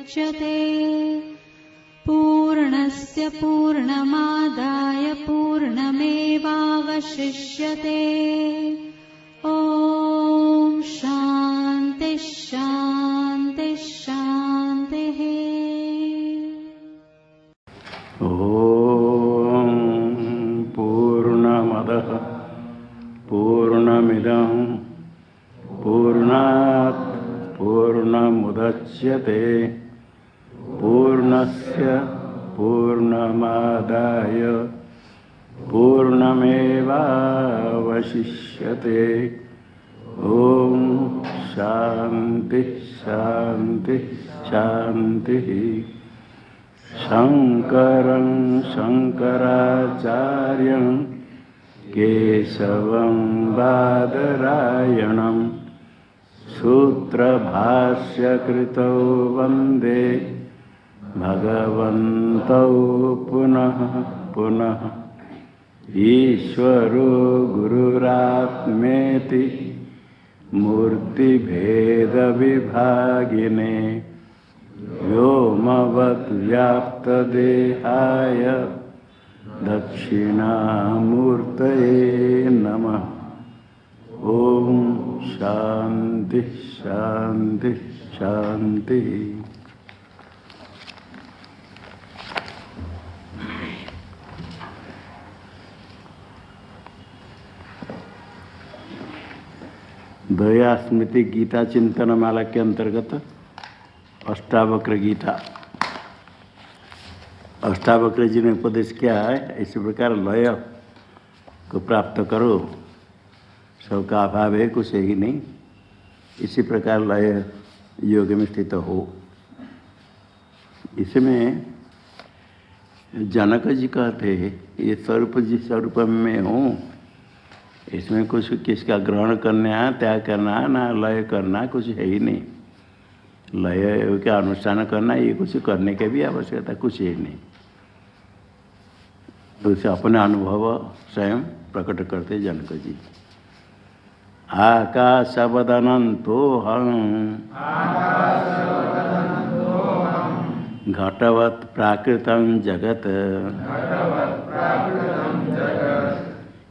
मुच्यते पूर्णस्य पूर्णमादाय पूर्णमेवावशिष्यते। ॐ शान्ति शान्ति शान्तिः। ॐ पूर्णमदः पूर्णमिदं पूर्णात् पूर्णमुदच्यते पूर्णस्य पूर्णमादाय पूर्णमेवावशिष्यते। ॐ शान्ति शान्ति शान्तिः। शङ्करं शङ्कराचार्यं केशवं बादरायणं सूत्रभाष्यकृतौ वन्दे भगवन्तौ पुनः पुनः। ईश्वरो गुरुरात्मेति मूर्तिभेदविभागिने व्योमवद्व्याप्तदेहाय दक्षिणामूर्तये नमः। ॐ शान्ति शान्ति शान्तिः। दया स्मृति गीता चिंतन माला के अंतर्गत अष्टावक्र गीता। अष्टावक्र जी ने उपदेश किया है, इसी प्रकार लय को प्राप्त करो, सबका अभाव है, कुछ है ही नहीं। इसी प्रकार लय योग में स्थित हो। इसमें जनक जी कहते हैं ये स्वरूप जी स्वरूप में हूँ, इसमें कुछ किसका ग्रहण करना त्याग करना ना लय करना कुछ है ही नहीं। लय का अनुष्ठान करना ये कुछ करने के भी आवश्यकता कुछ ही नहीं। तो उसे अपने अनुभव स्वयं प्रकट करते जनक जी। आकाशवदनन्तोऽहं घटवत् प्राकृतं जगत्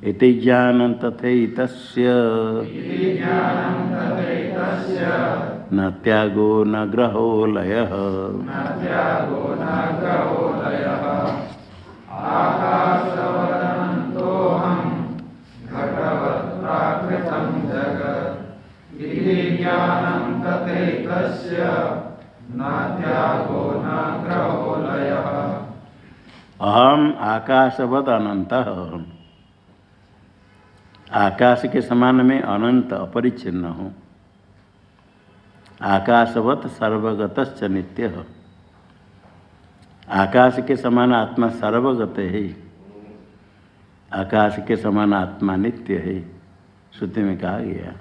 इति ज्ञानं तथैतस्य न त्यागो न ग्रहो लयः। आकाशवदनन्तोऽहं घटवत् प्राकृतं जगत् इति ज्ञानं तथैतस्य न त्यागो न ग्रहो लयः। अहम आकाशवत् अनंतः, आकाश के समान में अनंत अपरिच्छिन्न हूँ। आकाशवत् सर्वगतश्च नित्यः, आकाश के समान आत्मा सर्वगत है, आकाश के समान आत्मा नित्य है। श्रुति में कहा गया।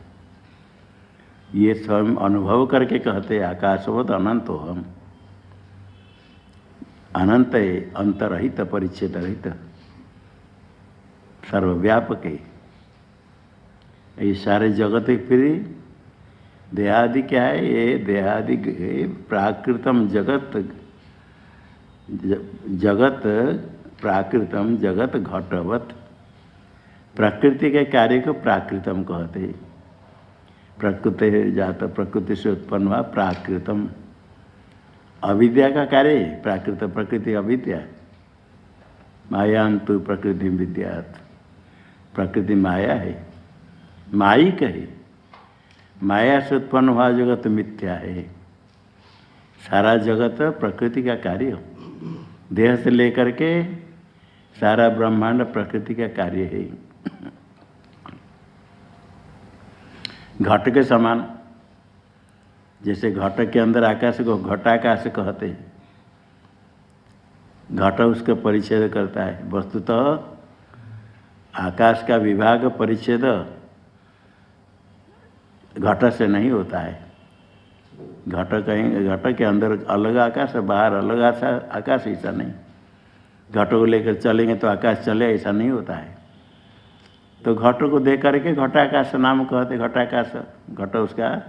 ये स्वयं अनुभव करके कहते आकाशवत् अनंत हम, अनंत है, अंतरहित परिच्छेद रहित, सर्वव्यापक है। ये सारे जगत फिर देहादि क्या है? ये देहादि प्राकृतम जगत, जगत प्राकृतम जगत घटवत। प्रकृति के कार्य को प्राकृतम कहते हैं। प्रकृति जात प्रकृति से उत्पन्न हुआ प्राकृतम। अविद्या का कार्य प्राकृत, प्रकृति अविद्या। मायांतु प्रकृति विद्यात्, प्रकृति माया है, मायिक है। माया से उत्पन्न हुआ जगत मिथ्या है। सारा जगत प्रकृति का कार्य, देह से लेकर के सारा ब्रह्मांड प्रकृति का कार्य है। घट के समान, जैसे घट के अंदर आकाश को घटाकाश कहते हैं। घट उसका परिच्छेद करता है। वस्तुतः आकाश का विभाग परिच्छेद घट से नहीं होता है। घट कहीं घट के अंदर अलग आकाश है, बाहर अलग आकाश, ऐसा नहीं। घट को लेकर चलेंगे तो आकाश चले, ऐसा नहीं होता है। तो घट को देख करके घटाकाश नाम कहते। घटाकाश, घट उसका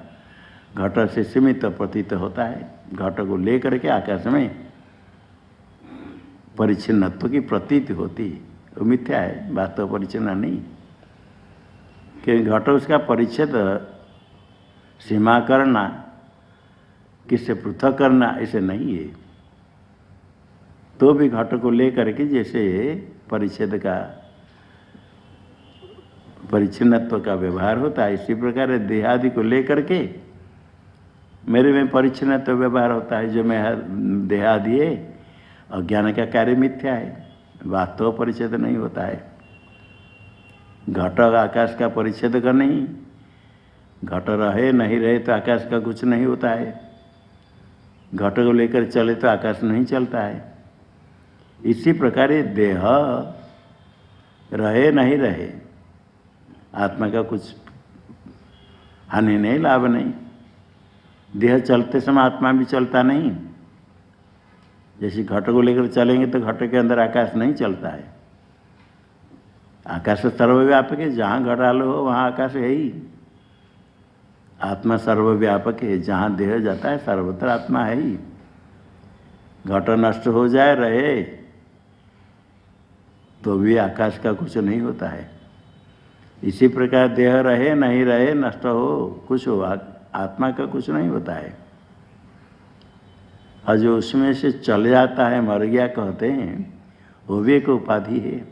घट से सीमित प्रतीत होता है। घट को लेकर के आकाश में परिच्छिन्नत्व की प्रतीति होती है, वो मिथ्या है, वास्तव परिच्छिन्न नहीं। क्योंकि घट उसका परिच्छेद सीमा करना, किससे पृथक करना ऐसे नहीं है। तो भी घट को लेकर के जैसे परिच्छेद का परिच्छिन्नत्व का व्यवहार होता है, इसी प्रकार देहादि को लेकर के मेरे में परिच्छिन्नत्व व्यवहार होता है। जो मैं देहादि है अज्ञान का कार्य मिथ्या है, वास्तव परिच्छेद नहीं होता है। घट आकाश का परिच्छेद का नहीं, घट रहे नहीं रहे तो आकाश का कुछ नहीं होता है। घट को लेकर चले तो आकाश नहीं चलता है। इसी प्रकार ये देह रहे नहीं रहे, आत्मा का कुछ हानि नहीं, लाभ नहीं। देह चलते समय आत्मा भी चलता नहीं। जैसे घट को लेकर चलेंगे तो घट के अंदर आकाश नहीं चलता है। आकाश सर्वव्यापक है, जहाँ घट आलो हो वहाँ आकाश है ही। आत्मा सर्वव्यापक है, जहाँ देह जाता है सर्वत्र आत्मा है ही। घट नष्ट हो जाए रहे तो भी आकाश का कुछ नहीं होता है। इसी प्रकार देह रहे नहीं रहे, नष्ट हो कुछ हो, आत्मा का कुछ नहीं होता है। और जो उसमें से चल जाता है, मर गया कहते हैं, वो भी एक उपाधि है,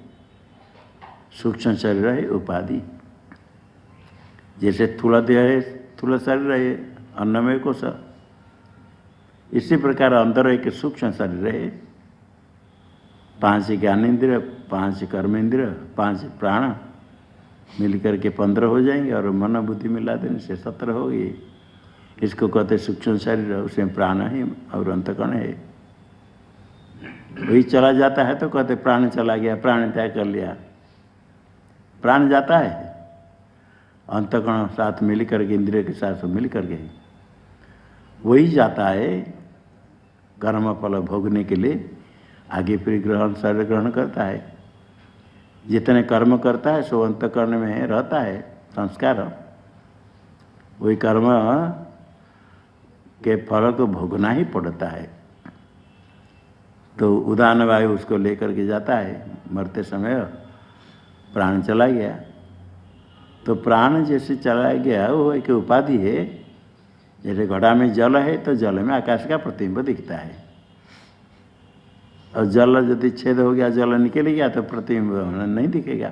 सूक्ष्म शरीर है उपाधि। जैसे थूला देह है, थूला शरीर है, अन्नमय कोश। इसी प्रकार अंदर एक सूक्ष्म शरीर है, 5 ज्ञानेंद्रिय, 5 कर्मेंद्रिय, 5 प्राण मिलकर के 15 हो जाएंगे, और मन बुद्धि मिला देने से 17 हो गई। इसको कहते सूक्ष्म शरीर, उसमें प्राण है और अंतकरण है। वही चला जाता है तो कहते प्राण चला गया, प्राण त्याग कर लिया। प्राण जाता है, अंतकरण साथ मिल करके, इंद्रिय के साथ मिल करके वही जाता है कर्म फल भोगने के लिए। आगे फिर शरीर ग्रहण करता है। जितने कर्म करता है सो अंतकरण में रहता है संस्कार। वही कर्म के फल को भोगना ही पड़ता है। तो उदान वायु उसको लेकर के जाता है। मरते समय प्राण चला गया, तो प्राण जैसे चला गया वो एक उपाधि है। जैसे घड़ा में जल है तो जल में आकाश का प्रतिबिंब दिखता है, और जल यदि छेद हो गया, जल निकल गया तो प्रतिबिंब नहीं दिखेगा,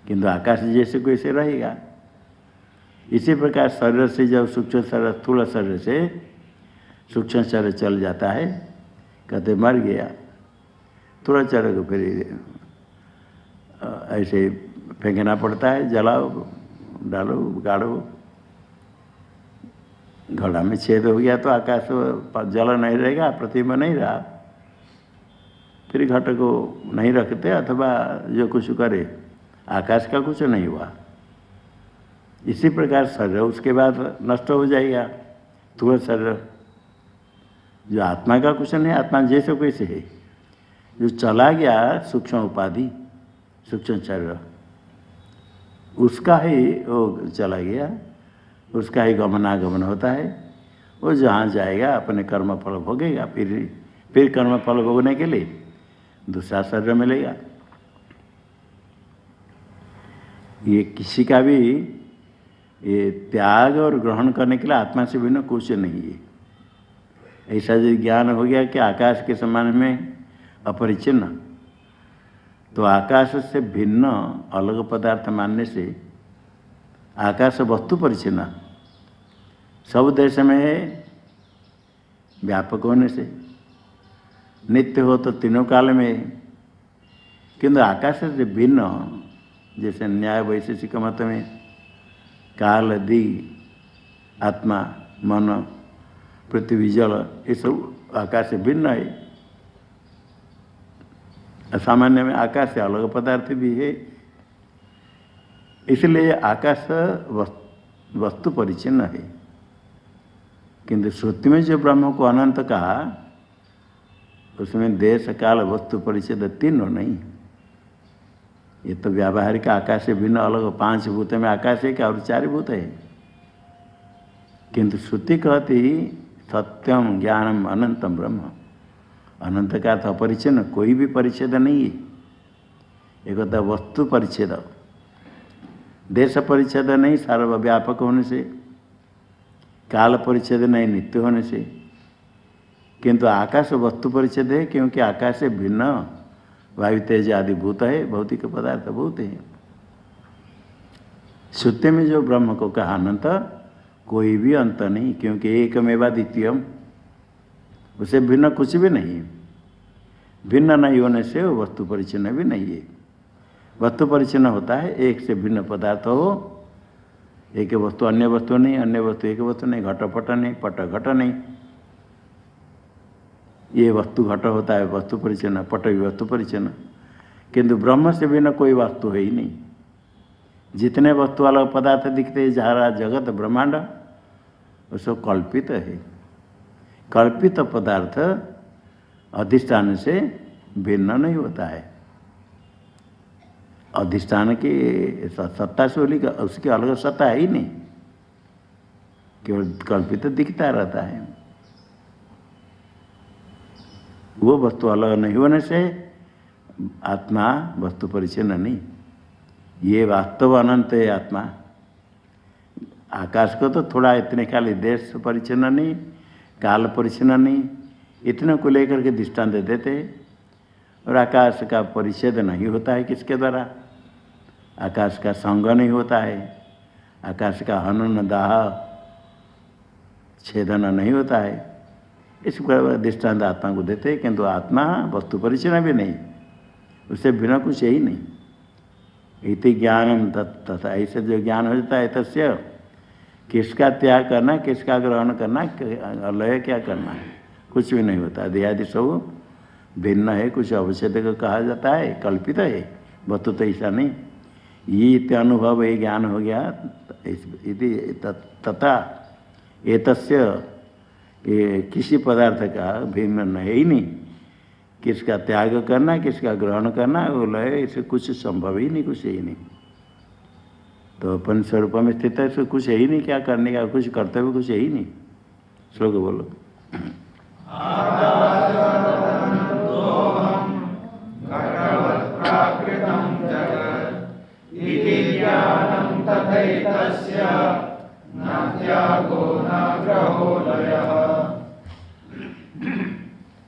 किंतु आकाश जैसे को ऐसे रहेगा। इसी प्रकार शरीर से जब सूक्ष्म शरीर, स्थूल शरीर से सूक्ष्म शरीर चल जाता है, कहते मर गया। थोड़ा शरीर को फिर ऐसे फेंकना पड़ता है, जलाओ, डालो, गाड़ो। घड़ा में छेद हो गया तो आकाश जल नहीं रहेगा, प्रतिबिंब नहीं रहा, फिर घट को नहीं रखते, अथवा जो कुछ करे, आकाश का कुछ नहीं हुआ। इसी प्रकार शरीर उसके बाद नष्ट हो जाएगा। स्थूल शरीर जो आत्मा का कुछ नहीं, आत्मा जैसे कैसे है, जो चला गया सूक्ष्म उपाधि, सूक्ष्म शरीर उसका ही वो चला गया, उसका ही गमनागमन होता है। वो जहाँ जाएगा अपने कर्म फल भोगेगा, फिर कर्म फल भोगने के लिए दूसरा शरीर मिलेगा। ये किसी का भी ये त्याग और ग्रहण करने के लिए आत्मा से भिन्न कुछ नहीं है। ऐसा जो ज्ञान हो गया कि आकाश के समान में अपरिचिन्न, तो आकाश से भिन्न अलग पदार्थ मानने से आकाश वस्तु परिचिन्न, सब देश में है, व्यापक होने से नित्य हो तो तीनों काल में, किंतु आकाश से भिन्न, जैसे न्याय वैशेषिक मत में काल, दी, आत्मा, मन, पृथ्वी, जल, ये सब आकाश से भिन्न है। सामान्य में आकाश से अलग पदार्थ भी है, इसलिए आकाश वस्तु परिचिन्न है। किंतु श्रुति में जो ब्रह्म को अनंत कहा, उसमें देश काल वस्तु परिच्छेद तीनों नहीं। ये तो व्यावहारिक आकाश से भिन्न अलग 5 भूत में आकाश है क्या, और 4 भूत है। किंतु श्रुति कहती सत्यम ज्ञानम अनंतम ब्रह्म। अनंत का अर्थ अपरिच्छिन्न, कोई भी परिच्छेद नहीं है। एक होता है वस्तु परिच्छेद, देश परिच्छेद नहीं सर्वव्यापक होने से, काल परिच्छेद नहीं नित्य होने से, किंतु आकाश वस्तु परिच्छेद है, क्योंकि आकाश से भिन्न वायु तेज आदि भूत है, भौतिक पदार्थ भूत है। श्रुति में जो ब्रह्म को कहा अनंत, कोई भी अंत नहीं, क्योंकि एकमेवा द्वितीयम, उसे भिन्न कुछ भी नहीं। भिन्न नहीं होने से वो वस्तु परिच्छिन्न भी नहीं है। वस्तु परिच्छिन्न होता है एक से भिन्न पदार्थ हो, एक वस्तु अन्य वस्तु नहीं, अन्य वस्तु एक वस्तु नहीं, घटपट नहीं, पट घट नहीं। ये वस्तु घट होता है वस्तु परिच्छिन्न, पट भी वस्तु परिच्छिन्न। किंतु ब्रह्म से भिन्न कोई वस्तु है ही नहीं। जितने वस्तु वाला पदार्थ दिखते हैं, सारा जगत ब्रह्मांड, उसको कल्पित है। कल्पित पदार्थ अधिष्ठान से भिन्न नहीं होता है। अधिष्ठान की सत्ता से उसकी अलग सत्ता है ही नहीं, केवल कल्पित दिखता रहता है। वो वस्तु अलग नहीं होने से आत्मा वस्तु परिच्छिन्न नहीं। ये वास्तव अनंत है आत्मा। आकाश को तो थोड़ा इतने खाली देश परिच्छिन्न नहीं, काल परिच्छिन्न नहीं, इतने को लेकर के दृष्टांत देते हैं। और आकाश का परिच्छेद नहीं होता है किसके द्वारा? आकाश का संग नहीं होता है, आकाश का हनन दाह छेदन नहीं होता है। इस प्रकार दृष्टांत आत्मा को देते हैं, किंतु आत्मा वस्तु परिच्छिन्न भी नहीं, उससे बिना कुछ ही नहीं। इति ज्ञानम तथा, ऐसे जो ज्ञान हो जाता है तस्य, किसका त्याग करना, किसका ग्रहण करना, लय क्या करना है, कुछ भी नहीं होता। देहादि सब भिन्न है, कुछ अवच्छेद को कहा जाता है, कल्पित है, वस्तु तो ऐसा नहीं। ये इत्य अनुभव ये ज्ञान हो गया। तथा एतस्य, ये किसी पदार्थ का भिन्न है ही नहीं। किसका त्याग करना, किसका ग्रहण करना, वो लय, इसे कुछ संभव ही नहीं, कुछ ही नहीं। तो अपन स्वरूप में स्थित है, इसको कुछ है ही नहीं, क्या करने का, कुछ कर्तव्य कुछ है ही नहीं। श्लोक बोलो।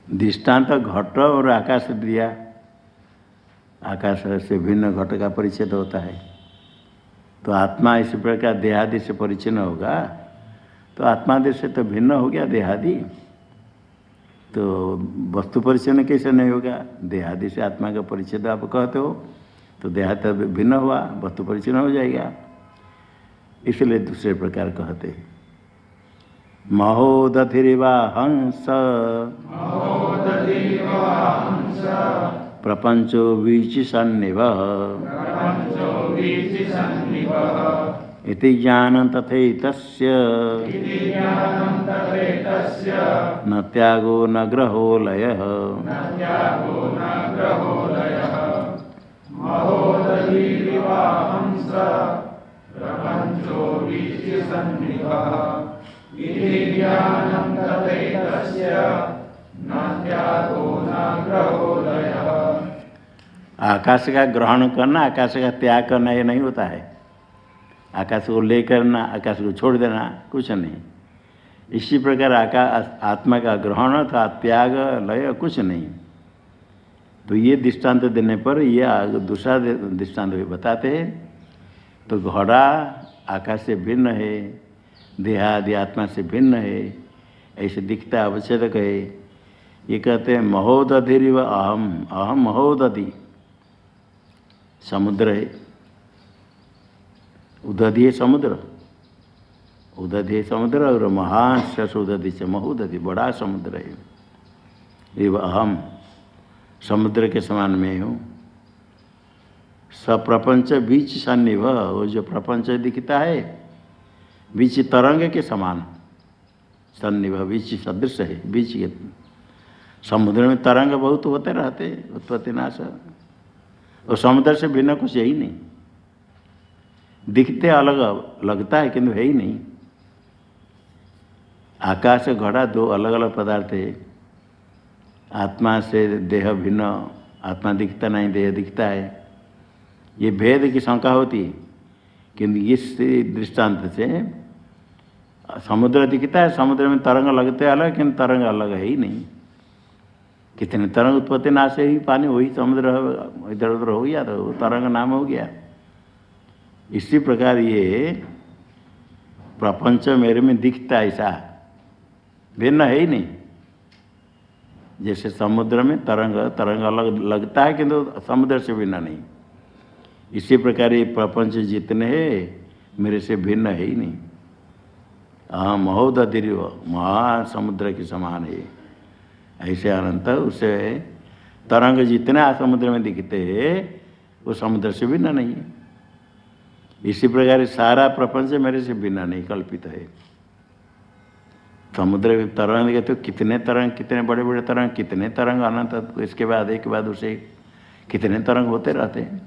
दृष्टांत घट और आकाश दिया। आकाश से भिन्न घट का परिच्छेद होता है। तो आत्मा इस प्रकार देहादि से परिच्छिन्न होगा, तो आत्मादि से तो भिन्न हो गया देहादि, तो वस्तु परिच्छिन्न कैसे नहीं होगा? देहादि से आत्मा का परिच्छेद आप कहते हो, तो देहादि भिन्न हुआ, वस्तु परिच्छिन्न हो जाएगा। इसलिए दूसरे प्रकार कहते हैं। महोदधिरिवा हंस प्रपंचो वीचि सन्निवः इति ज्ञानं तथैतस्य न त्यागो न ग्रहो लयः। आकाश का ग्रहण करना, आकाश का त्याग करना ये नहीं होता है। आकाश को ले करना, आकाश को छोड़ देना, कुछ नहीं। इसी प्रकार आत्मा का ग्रहण था, त्याग लय कुछ नहीं। तो ये दृष्टांत देने पर ये दूसरा दृष्टांत भी बताते हैं। तो घड़ा आकाश से भिन्न है, देहादि आत्मा से भिन्न है, ऐसे दिखता है, अवच्छेदक है। ये कहते हैं महोदधिरिव अहम, अहम महोदधि, समुद्र है, उदधि है समुद्र, उदधि है समुद्र, और महान शस उदधि से महोदधि, बड़ा समुद्र है। ये अहम समुद्र के समान में हूँ। सप्रपंच बीच सन्निभ, वो जो प्रपंच दिखता है बीच तरंग के समान, सन्निभ बीच सदृश है। बीच के समुद्र में तरंग बहुत होते रहते, उत्पत्ति नाश, और समुद्र से भिन्न कुछ है ही नहीं। दिखते अलग लगता है, किंतु है ही नहीं। आकाश घड़ा दो अलग अलग पदार्थ है। आत्मा से देह भिन्न, आत्मा दिखता नहीं, देह दिखता है। ये भेद की शंका होती है, किंतु इस दृष्टांत से समुद्र दिखता है, समुद्र में तरंग लगते अलग, किंतु तरंग अलग है ही नहीं। कितने तरंग उत्पत्ति नाश से ही पानी वही समुद्र इधर उधर हो गया, तो तरंग नाम हो गया। इसी प्रकार ये प्रपंच मेरे में दिखता है, ऐसा भिन्न है ही नहीं। जैसे समुद्र में तरंग अलग लगता है, किंतु समुद्र से भिन्न नहीं। इसी प्रकार ये प्रपंच जितने हैं मेरे से भिन्न है ही नहीं। महोदधिर्व महासमुद्र के समान है। ऐसे अनंत उसे तरंग जितने समुद्र में दिखते हैं वो समुद्र से भिन्न नहीं है। इसी प्रकार सारा प्रपंच मेरे से भिन्न नहीं, कल्पित है। समुद्र के तरंग देखे तो कितने तरंग, कितने बड़े बड़े तरंग, कितने तरंग अनंत, इसके बाद एक के बाद उसे कितने तरंग होते रहते हैं।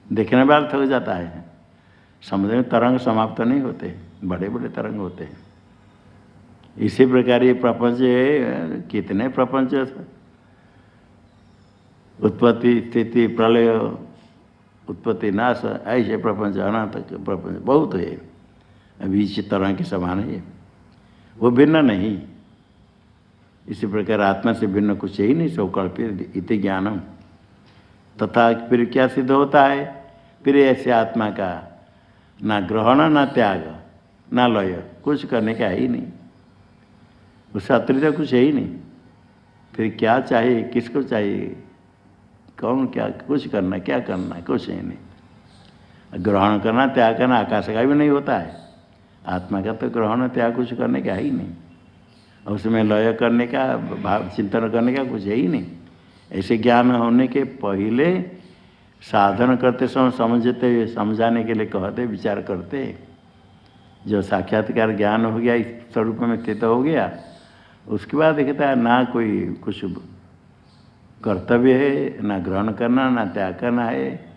देखने वाला थक जाता है। समुद्र में तरंग समाप्त नहीं होते, बड़े बड़े तरंग होते हैं। इसी प्रकार ये प्रपंच है, कितने प्रपंच, उत्पत्ति स्थिति प्रलय, उत्पत्ति नाश, ऐसे प्रपंच अनंत प्रपंच बहुत है। अभी इसी तरह के समान है, वो भिन्न नहीं। इसी प्रकार आत्मा से भिन्न कुछ ही नहीं, सब कल्पित इति ज्ञानम। तथा फिर क्या सिद्ध होता है? फिर ऐसे आत्मा का ना ग्रहण ना त्याग ना लय, कुछ करने का है ही नहीं। उससे अतिरिक्त कुछ है ही नहीं। फिर क्या चाहिए, किसको चाहिए, कौन क्या कुछ करना, क्या करना, कुछ है नहीं। ग्रहण करना त्याग करना आकाश का भी नहीं होता है। आत्मा का तो ग्रहण त्याग कुछ करने का है ही नहीं। और उसमें लय करने का, भाव चिंतन करने का कुछ है ही नहीं। ऐसे ज्ञान होने के पहले साधन करते समय समझते, समझाने के लिए कहते, विचार करते। जो साक्षात्कार ज्ञान हो गया, इस स्वरूप में स्थित हो गया, उसके बाद देखता है ना कोई कुछ कर्तव्य है, ना ग्रहण करना, ना त्याग करना है,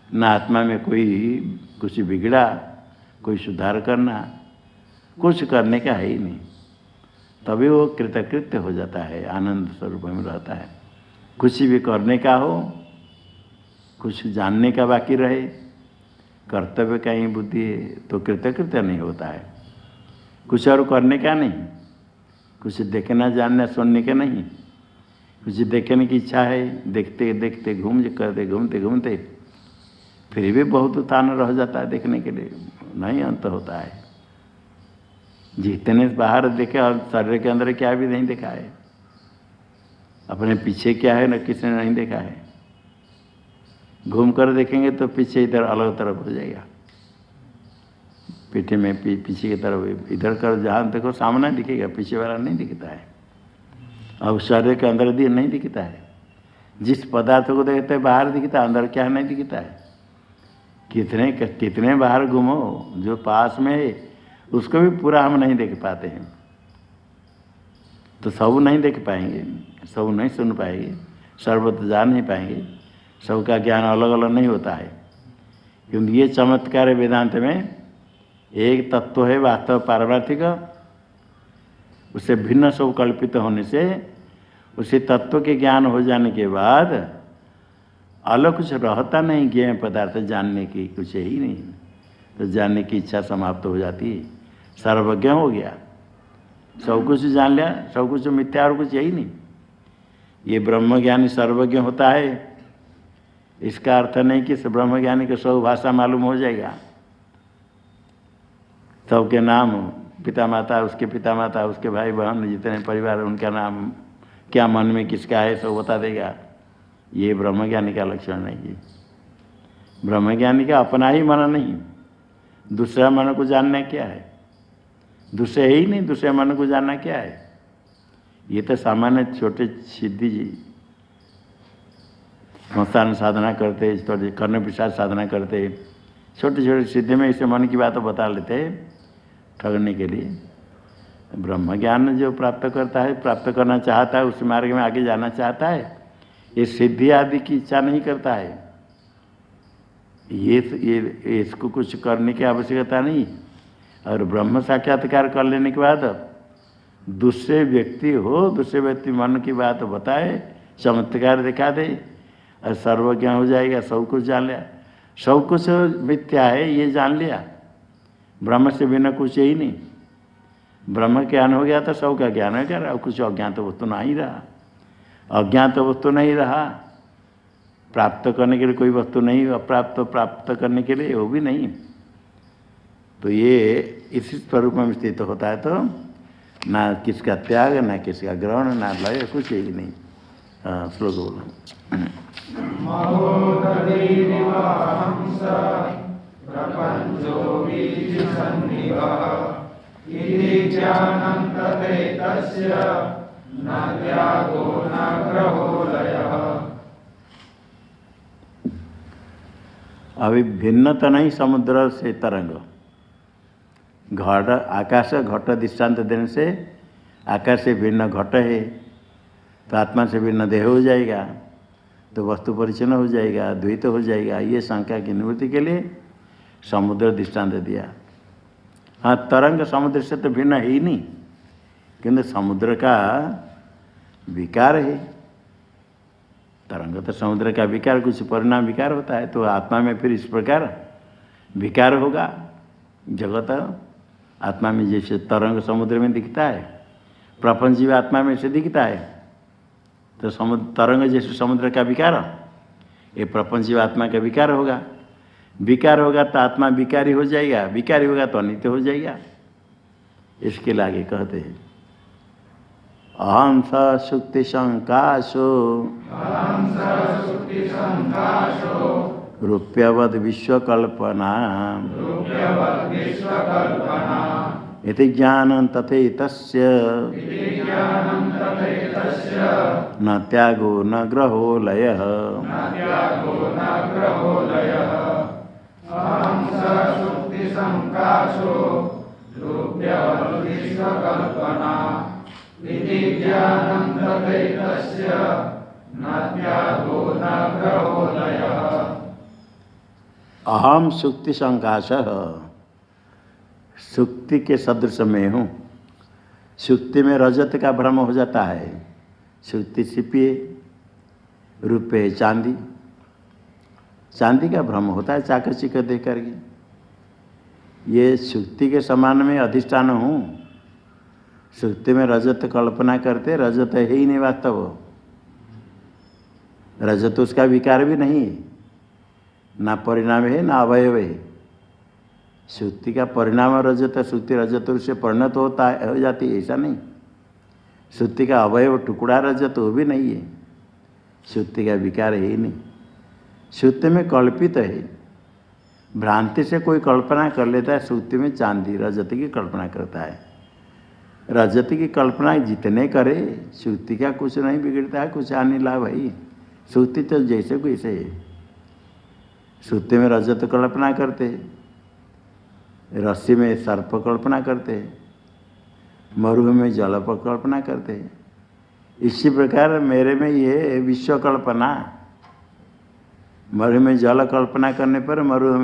ना आत्मा में कोई कुछ बिगड़ा, कोई सुधार करना, कुछ करने का है ही नहीं। तभी वो कृतकृत्य हो जाता है, आनंद स्वरूप में रहता है। कुछ भी करने का हो, कुछ जानने का बाकी रहे, कर्तव्य का ही बुद्धि है, तो कृतकृत्य नहीं होता है। कुछ और करने का नहीं, कुछ देखना जानना सुनने का नहीं, कुछ देखने की इच्छा है, देखते देखते घूमते घूमते फिर भी बहुत तान रह जाता है देखने के लिए, नहीं अंत होता है। जितने बाहर देखे और शरीर के अंदर क्या भी नहीं देखा है, अपने पीछे क्या है न किसी ने नहीं देखा है। घूम कर देखेंगे तो पीछे इधर अलग तरफ हो जाएगा, पीठे में पीछे की तरफ इधर कर, जहाँ देखो सामने दिखेगा, पीछे वाला नहीं दिखता है। और शरीर के अंदर भी नहीं दिखता है। जिस पदार्थ को देखते हैं बाहर दिखता है, अंदर क्या नहीं दिखता है। कितने बाहर घूमो, जो पास में है उसको भी पूरा हम नहीं देख पाते हैं। तो सब नहीं देख पाएंगे, सब नहीं सुन पाएंगे, सर्वत्र जान नहीं पाएंगे, सबका ज्ञान अलग अलग नहीं होता है। क्योंकि ये चमत्कार है वेदांत में, एक तत्व है वास्तव पारमार्थिक, उससे भिन्न सब कल्पित होने से उसी तत्व के ज्ञान हो जाने के बाद अलग कुछ रहता नहीं। ज्ञेय पदार्थ जानने की कुछ है ही नहीं, तो जानने की इच्छा समाप्त हो जाती है। सर्वज्ञ हो गया, सब कुछ जान लिया, सब कुछ मिथ्या और कुछ है ही नहीं। ये ब्रह्मज्ञानी सर्वज्ञ होता है, इसका अर्थ नहीं कि ब्रह्मज्ञानी को सब भाषा मालूम हो जाएगा, सबके नाम, पिता माता, उसके पिता माता, उसके भाई बहन, जितने परिवार, उनका नाम, क्या मन में किसका है, सब बता देगा। ये ब्रह्मज्ञानी का लक्षण नहीं है। ब्रह्मज्ञानी का अपना ही मन नहीं, दूसरा मन को जानना क्या है, दूसरे ही नहीं, दूसरे मन को जानना क्या है। ये तो सामान्य छोटे सिद्धि जी संस्थान साधना करते, कर्ण प्रसाद साधना करते, छोटे छोटे सिद्धि में इसे मन की बात बता लेते हैं ठगने के लिए। ब्रह्म ज्ञान जो प्राप्त करता है, प्राप्त करना चाहता है, उस मार्ग में आगे जाना चाहता है, ये सिद्धि आदि की इच्छा नहीं करता है। ये इसको कुछ करने की आवश्यकता नहीं। और ब्रह्म साक्षात्कार कर लेने के बाद दूसरे व्यक्ति हो, दूसरे व्यक्ति मन की बात बताए, चमत्कार दिखा दे और सर्वज्ञ हो जाएगा, सब कुछ जान लिया। सब कुछ मिथ्या है ये जान लिया, ब्रह्म से बिना कुछ ही नहीं। ब्रह्म ज्ञान हो गया तो सब का ज्ञान हो गया, और कुछ अज्ञात वस्तु नहीं रहा, अज्ञात वस्तु नहीं रहा। प्राप्त करने के लिए कोई वस्तु नहीं, अप्राप्त प्राप्त करने के लिए वो भी नहीं। तो ये इसी स्वरूप में स्थित होता है, तो ना किसका त्याग, ना किसका ग्रहण, ना लय, कुछ ही नहीं। श्लोक बोलो। प्रपंचो बीजसन्निभः इति ज्ञानं तथैतस्य न त्यागो न ग्रहो लयः। अभी भिन्नता नहीं समुद्र से तरंग। घट आकाश घट दृष्टांत देने से आकाश से भिन्न घट है, तो आत्मा से भिन्न देह हो जाएगा, तो वस्तु परिचन्न हो जाएगा, द्वैत हो जाएगा। ये शंका की निवृत्ति के लिए समुद्र दृष्टांत दिया। हाँ, तरंग समुद्र से तो भिन्न है ही नहीं, किंतु समुद्र का विकार है। तरंग तो समुद्र का विकार, कुछ परिणाम विकार होता है, तो आत्मा में फिर इस प्रकार विकार होगा। जगत आत्मा में जैसे तरंग समुद्र में दिखता है, प्रपंच भी आत्मा में से दिखता है, तो समुद्र तरंग जैसे समुद्र का विकार, ये प्रपंच भी आत्मा का विकार होगा। विकार होगा तो आत्मा विकारी हो जाएगा, विकारी होगा तो अनित्य हो जाएगा। इसके लिए आगे कहते हैं, अहं स सुक्ति संकाशो रूप्यवद विश्वकल्पना इति ज्ञानं तथैतस्य न त्यागो न ग्रहो लयः। अहं स सुक्ति संकाशो रूप्यवद विश्वकल्पना इति ज्ञानं तथैतस्य न त्यागो न ग्रहो लयः। अहम सुक्ति संकाश, सुक्ति के सदृश में हूँ। सुक्ति में रजत का भ्रम हो जाता है, सुक्ति छिपी है, रूप है चांदी, चांदी का भ्रम होता है चाकचिक देख करके। ये सुक्ति के समान में अधिष्ठान हूँ। सुक्ति में रजत कल्पना करते, रजत है ही नहीं वास्तव, रजत उसका विकार भी नहीं है, ना परिणाम है ना अवयव है। सुक्ति का परिणाम रजत, सुक्ति रजत से परिणत होता है, हो जाती है, ऐसा नहीं। सुक्ति का अवयव टुकड़ा रजत वो भी नहीं है, सुक्ति का विकार है ही नहीं। सुक्ति में कल्पित है, भ्रांति से कोई कल्पना कर लेता है। सुक्ति में चांदी रजत की कल्पना करता है, रजत की कल्पना जितने करे सुक्ति का कुछ नहीं बिगड़ता है, कुछ हानि लाभ है। सुक्ति तो जैसे को ऐसे है। सुक्ति में रजत कल्पना करते, रस्सी में सर्प कल्पना करते, मरुभ में जल पर कल्पना करते। इसी प्रकार मेरे में ये विश्व कल्पना, मरुभ में जल कल्पना करने पर मरुभ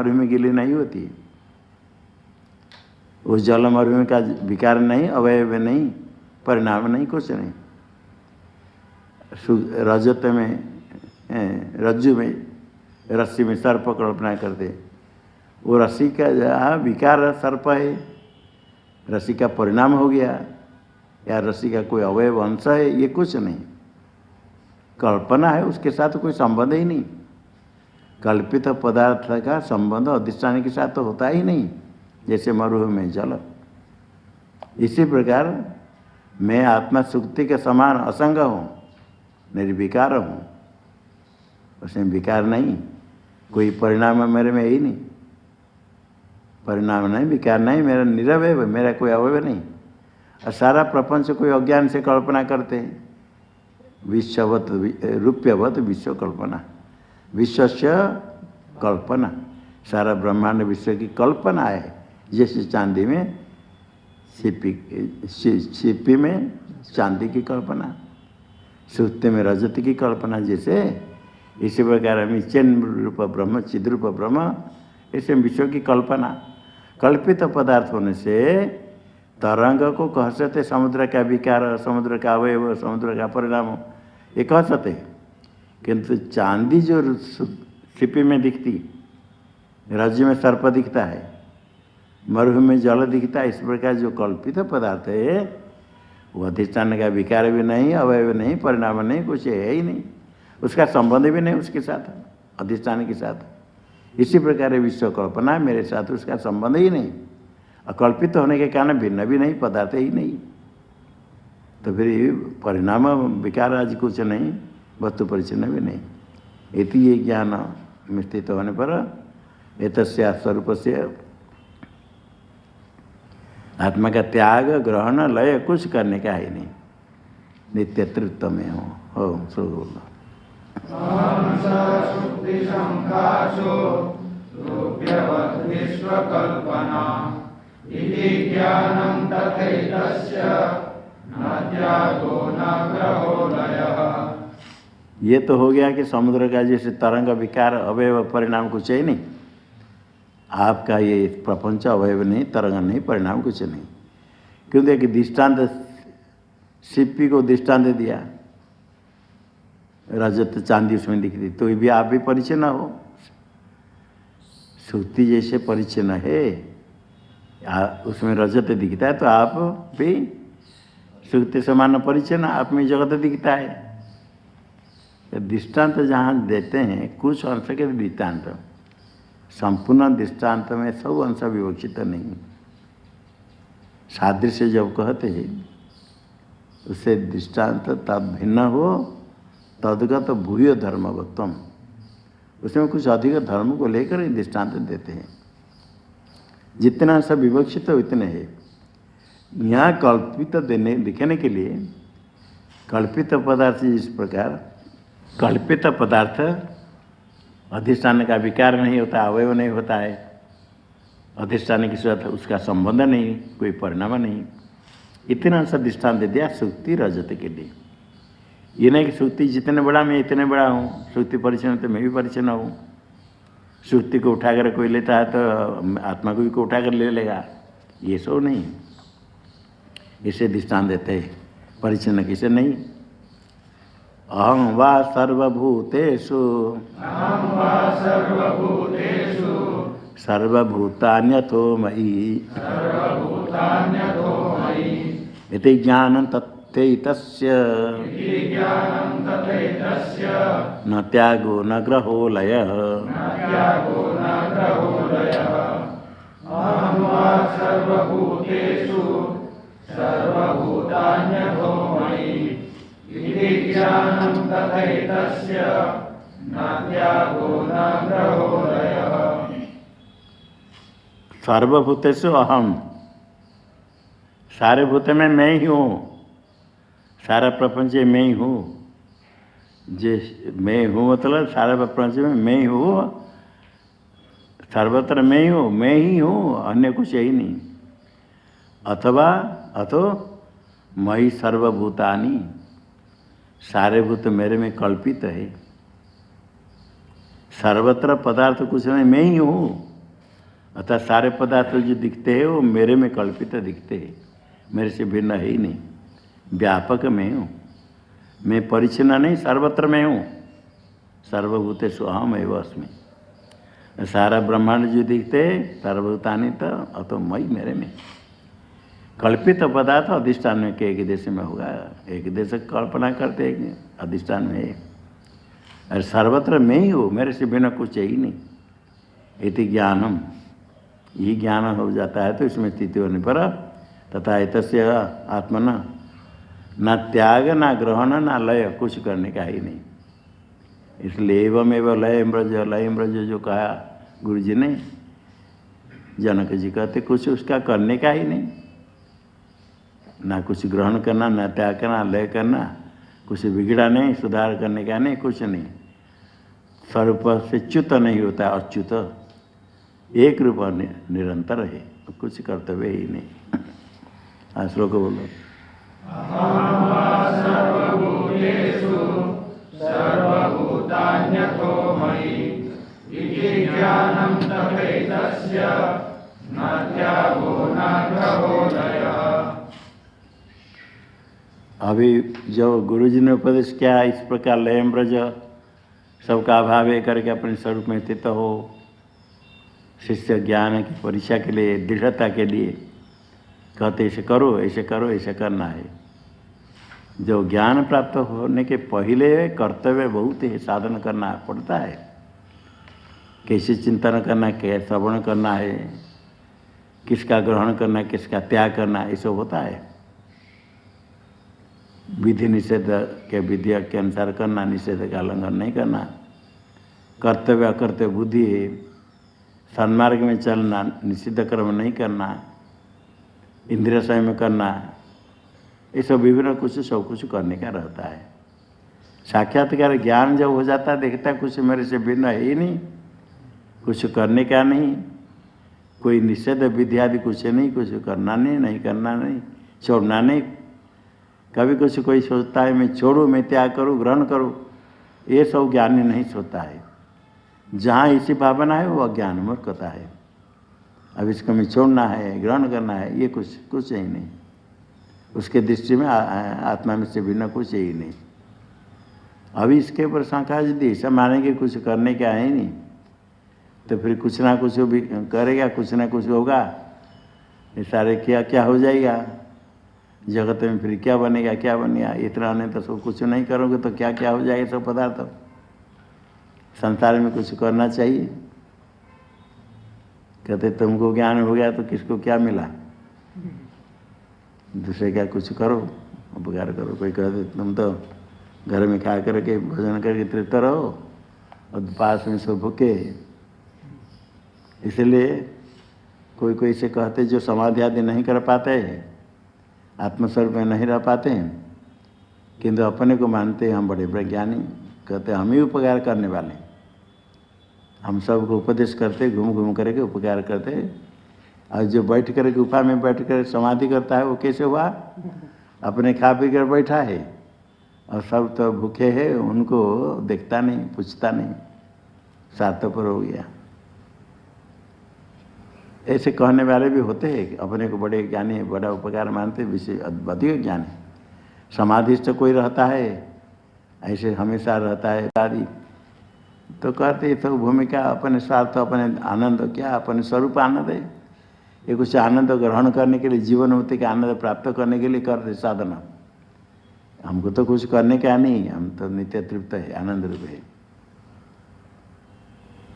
में गिली नहीं होती। उस जल मरुभ का विकार नहीं, अवयव नहीं, परिणाम नहीं, कुछ नहीं। रजत में रज्जु में रस्सी में सर्प कल्पना करते, वो रस्सी का जहाँ विकार सर्प है, रस्सी का परिणाम हो गया, या रस्सी का कोई अवयव अंश है, ये कुछ नहीं। कल्पना है, उसके साथ कोई संबंध ही नहीं। कल्पित पदार्थ का संबंध अधिष्ठान के साथ तो होता ही नहीं, जैसे मरुभ में जल। इसी प्रकार मैं आत्मा सुक्ति के समान असंग हूँ, निर्विकार हूँ, उसमें विकार नहीं, कोई परिणाम मेरे में ही नहीं। परिणाम नहीं, विकार नहीं, मेरा निरवय, मेरा कोई अवयव नहीं। और सारा प्रपंच कोई अज्ञान से कल्पना करते हैं। विश्ववत रूप्यवत विश्व कल्पना, विश्व से कल्पना, सारा ब्रह्मांड विश्व की कल्पना है। जैसे चांदी में सीपी में चांदी की कल्पना, सुक्ति में रजत की कल्पना, जैसे इसी प्रकार हम चैन रूप ब्रह्म, चिद्रूप ब्रह्म, ऐसे विश्व की कल्पना। कल्पित पदार्थ होने से तरंग को कह सकते समुद्र का विकार, समुद्र का अवयव, समुद्र का परिणाम, ये कह सकते। किंतु चांदी जो लिपि में दिखती, रज्जु में सर्प दिखता है, मरुभूमि में जल दिखता है, इस प्रकार जो कल्पित पदार्थ है वो अधिष्ठान का विकार भी नहीं, अवयव नहीं, परिणाम नहीं, कुछ है ही नहीं, उसका संबंध भी नहीं उसके साथ, अधिष्ठान के साथ। इसी प्रकार विश्व कल्पना मेरे साथ उसका संबंध ही नहीं, अकल्पित होने के कारण भिन्न भी नहीं, पदार्थ ही नहीं, तो फिर परिणाम विकार आज कुछ नहीं, वस्तु परिचन्न भी नहीं। इति ये ज्ञान में स्थित होने पर एतस्या स्वरूप से आत्मा का त्याग, ग्रहण, लय कुछ करने का ही नहीं, नित्यतृत्व में हो शुरू बोलो। ये तो हो गया कि समुद्र का जैसे तरंग, विकार, अवयव, परिणाम कुछ है नहीं। आपका ये प्रपंच अवयव नहीं, तरंग नहीं, परिणाम कुछ नहीं। क्यों देखिए दृष्टांत, सिप्पी को दृष्टांत दिया, रजत चांदी उसमें दिखती, तो भी आप भी परिचन्न हो। श्रुति जैसे परिचन्न है, उसमें रजत दिखता है, तो आप भी श्रुति समान परिचन्न, आप में जगत दिखता है। दृष्टांत जहाँ देते हैं कुछ अंश के दृष्टांत, संपूर्ण दृष्टांत में सब अंश विवक्षित नहीं। सादृश्य जब कहते हैं उससे दृष्टांत तद भिन्न हो, तदगत भूय धर्मवत्तम, उसमें कुछ अधिक धर्म को लेकर ही दृष्टांत देते हैं। जितना अंश विवक्षित हो उतने है। यहाँ कल्पित देने दिखाने के लिए कल्पित पदार्थ जिस प्रकार, कल्पित पदार्थ अधिष्ठान का विकार नहीं होता, अवयव नहीं होता है, अधिष्ठान के साथ उसका संबंध नहीं, कोई परिणाम नहीं, इतना सा दृष्टांत दे दिया सुक्ति रजत के लिए। ये नहीं कि सुक्ति जितने बड़ा मैं इतने बड़ा हूँ, सुक्ति परिचन्न तो मैं भी परिचन्न हूँ। सुक्ति को उठाकर कोई लेता है तो आत्मा को भी को उठाकर ले लेगा, ये सब नहीं। इसे दृष्टांत देते हैं, परिचन्न किसे नहीं। अहं वा सर्वभूतेषु सर्वभूतान्यथो मयि इति ज्ञानं तथैतस्य न त्यागो न ग्रहो लयः। सर्वभूतेषु अहम, सारे भूत में मैं ही हूँ, सारा प्रपंच मैं ही हूँ। जिस मैं हूँ मतलब सारा प्रपंच में मैं ही हूँ, सर्वत्र मैं ही हूँ, मैं ही हूँ, अन्य कुछ यही नहीं। अथवा अथो मयि सर्वभूतानि, सारे भूत मेरे में कल्पित है। सर्वत्र पदार्थ कुछ नहीं, मैं ही हूँ, अतः सारे पदार्थ जो दिखते हैं वो मेरे में कल्पित दिखते हैं, मेरे से भिन्न है ही नहीं। व्यापक मैं हूँ, मैं परिच्छिन्न नहीं, सर्वत्र मैं हूँ। सर्वभूतेषु अहम एव अस्मि, सारा ब्रह्मांड जो दिखते हैं सर्वभूतानि तो अतो मई मेरे में। कल्पित पदार्थ अधिष्ठान में के एक देश में होगा, एक देश कल्पना करते एक अधिष्ठान में है, और सर्वत्र मैं ही हूँ, मेरे से बिना कुछ है ही नहीं। इति ज्ञानम, ये ज्ञान हो जाता है तो इसमें स्थिति होने पर तथा एतस्य आत्मन न त्याग न ग्रहण न लय, कुछ करने का ही नहीं। इसलिए एवं एवं लय ब्रज, लय ब्रज जो कहा गुरु जी ने, जनक जी कहते कुछ उसका करने का ही नहीं, ना कुछ ग्रहण करना, ना त्याग करना, लय करना, कुछ बिगड़ा नहीं, सुधार करने का नहीं, कुछ नहीं। स्वरूप से च्युत नहीं होता, अच्युत एक रूप निरंतर है, कुछ कर्तव्य ही नहीं। हाँ श्लोक बोलो। सर्वभूतान्यथो मयि इति ज्ञानं तथैतस्य न त्यागो न ग्रहो लयः। अभी जो गुरुजी ने उपदेश किया इस प्रकार लयम ब्रज, सबका अभाव है करके अपने स्वरूप में स्थित हो, शिष्य ज्ञान की परीक्षा के लिए, दृढ़ता के लिए कहते ऐसे करो, ऐसे करो, ऐसे करना है। जो ज्ञान प्राप्त होने के पहले कर्तव्य बहुत है, साधन करना पड़ता है, कैसे चिंतन करना, कैसे श्रवण करना है, किसका ग्रहण करना, किसका त्याग करना, ये सब होता है। विधि निषेध के विधि के अनुसार करना, निषेध का उल्लंघन नहीं करना, कर्तव्य अकर्तव्य बुद्धि है, सन्मार्ग में चलना, निषिद्ध कर्म नहीं करना, इंद्रिय संयम करना, ये सब विभिन्न कुछ सब कुछ करने का रहता है। साक्षात्कार ज्ञान जब हो जाता है, देखता है कुछ मेरे से भिन्न है ही नहीं, कुछ करने का नहीं, कोई निषेध विधि आदि कुछ नहीं, कुछ करना नहीं, नहीं करना नहीं, छोड़ना नहीं। कभी कुछ कोई सोचता है मैं छोड़ूँ, मैं त्याग करूँ, ग्रहण करूँ, ये सब ज्ञानी नहीं सोचता है। जहाँ इसी भावना है वो अज्ञान मूर्खता है। अब इसको मैं छोड़ना है, ग्रहण करना है, ये कुछ ही नहीं। उसके दृष्टि में आत्मा में से भिन्न कुछ ही नहीं। अभी इसके ऊपर शंका यदि ऐसा मानेंगे कुछ करने का है ही नहीं, तो फिर कुछ ना कुछ भी करेगा, कुछ ना कुछ होगा, ये सारे क्या हो जाएगा जगत में, फिर क्या बनेगा। इतना नहीं तो सब कुछ नहीं करोगे तो क्या हो जाएगा सब पदार्थ। संसार में कुछ करना चाहिए। कहते तुमको ज्ञान हो गया तो किसको क्या मिला, दूसरे क्या कुछ करो, उपकार करो। कोई कहते तुम तो घर में खा करके भोजन करके तृप्त रहो और पास में सब भूखे। इसलिए कोई से कहते जो समाधि आदि नहीं कर पाते, आत्मस्वरूप में नहीं रह पाते हैं, किंतु अपने को मानते हैं हम बड़े वैज्ञानिक, कहते हम ही उपकार करने वाले, हम सबको उपदेश करते, घूम घूम करके उपकार करते। और जो बैठ कर गुफा में बैठ कर समाधि करता है वो कैसे हुआ, अपने खा पी कर बैठा है और सब तो भूखे हैं, उनको देखता नहीं, पूछता नहीं, स्वार्थपर हो गया। ऐसे कहने वाले भी होते हैं, अपने को बड़े ज्ञानी, बड़ा उपकार मानते, विषय अधिक ज्ञान है। समाधिस्थ कोई रहता है ऐसे हमेशा रहता है आदि, तो कहते तो भूमिका अपने स्वार्थ, अपने आनंद, क्या अपने स्वरूप आनंद है, ये कुछ आनंद ग्रहण करने के लिए, जीवन मुक्ति का आनंद प्राप्त करने के लिए करते साधना। हमको तो कुछ करने का नहीं, हम तो नित्य तृप्त है, आनंद रूप है।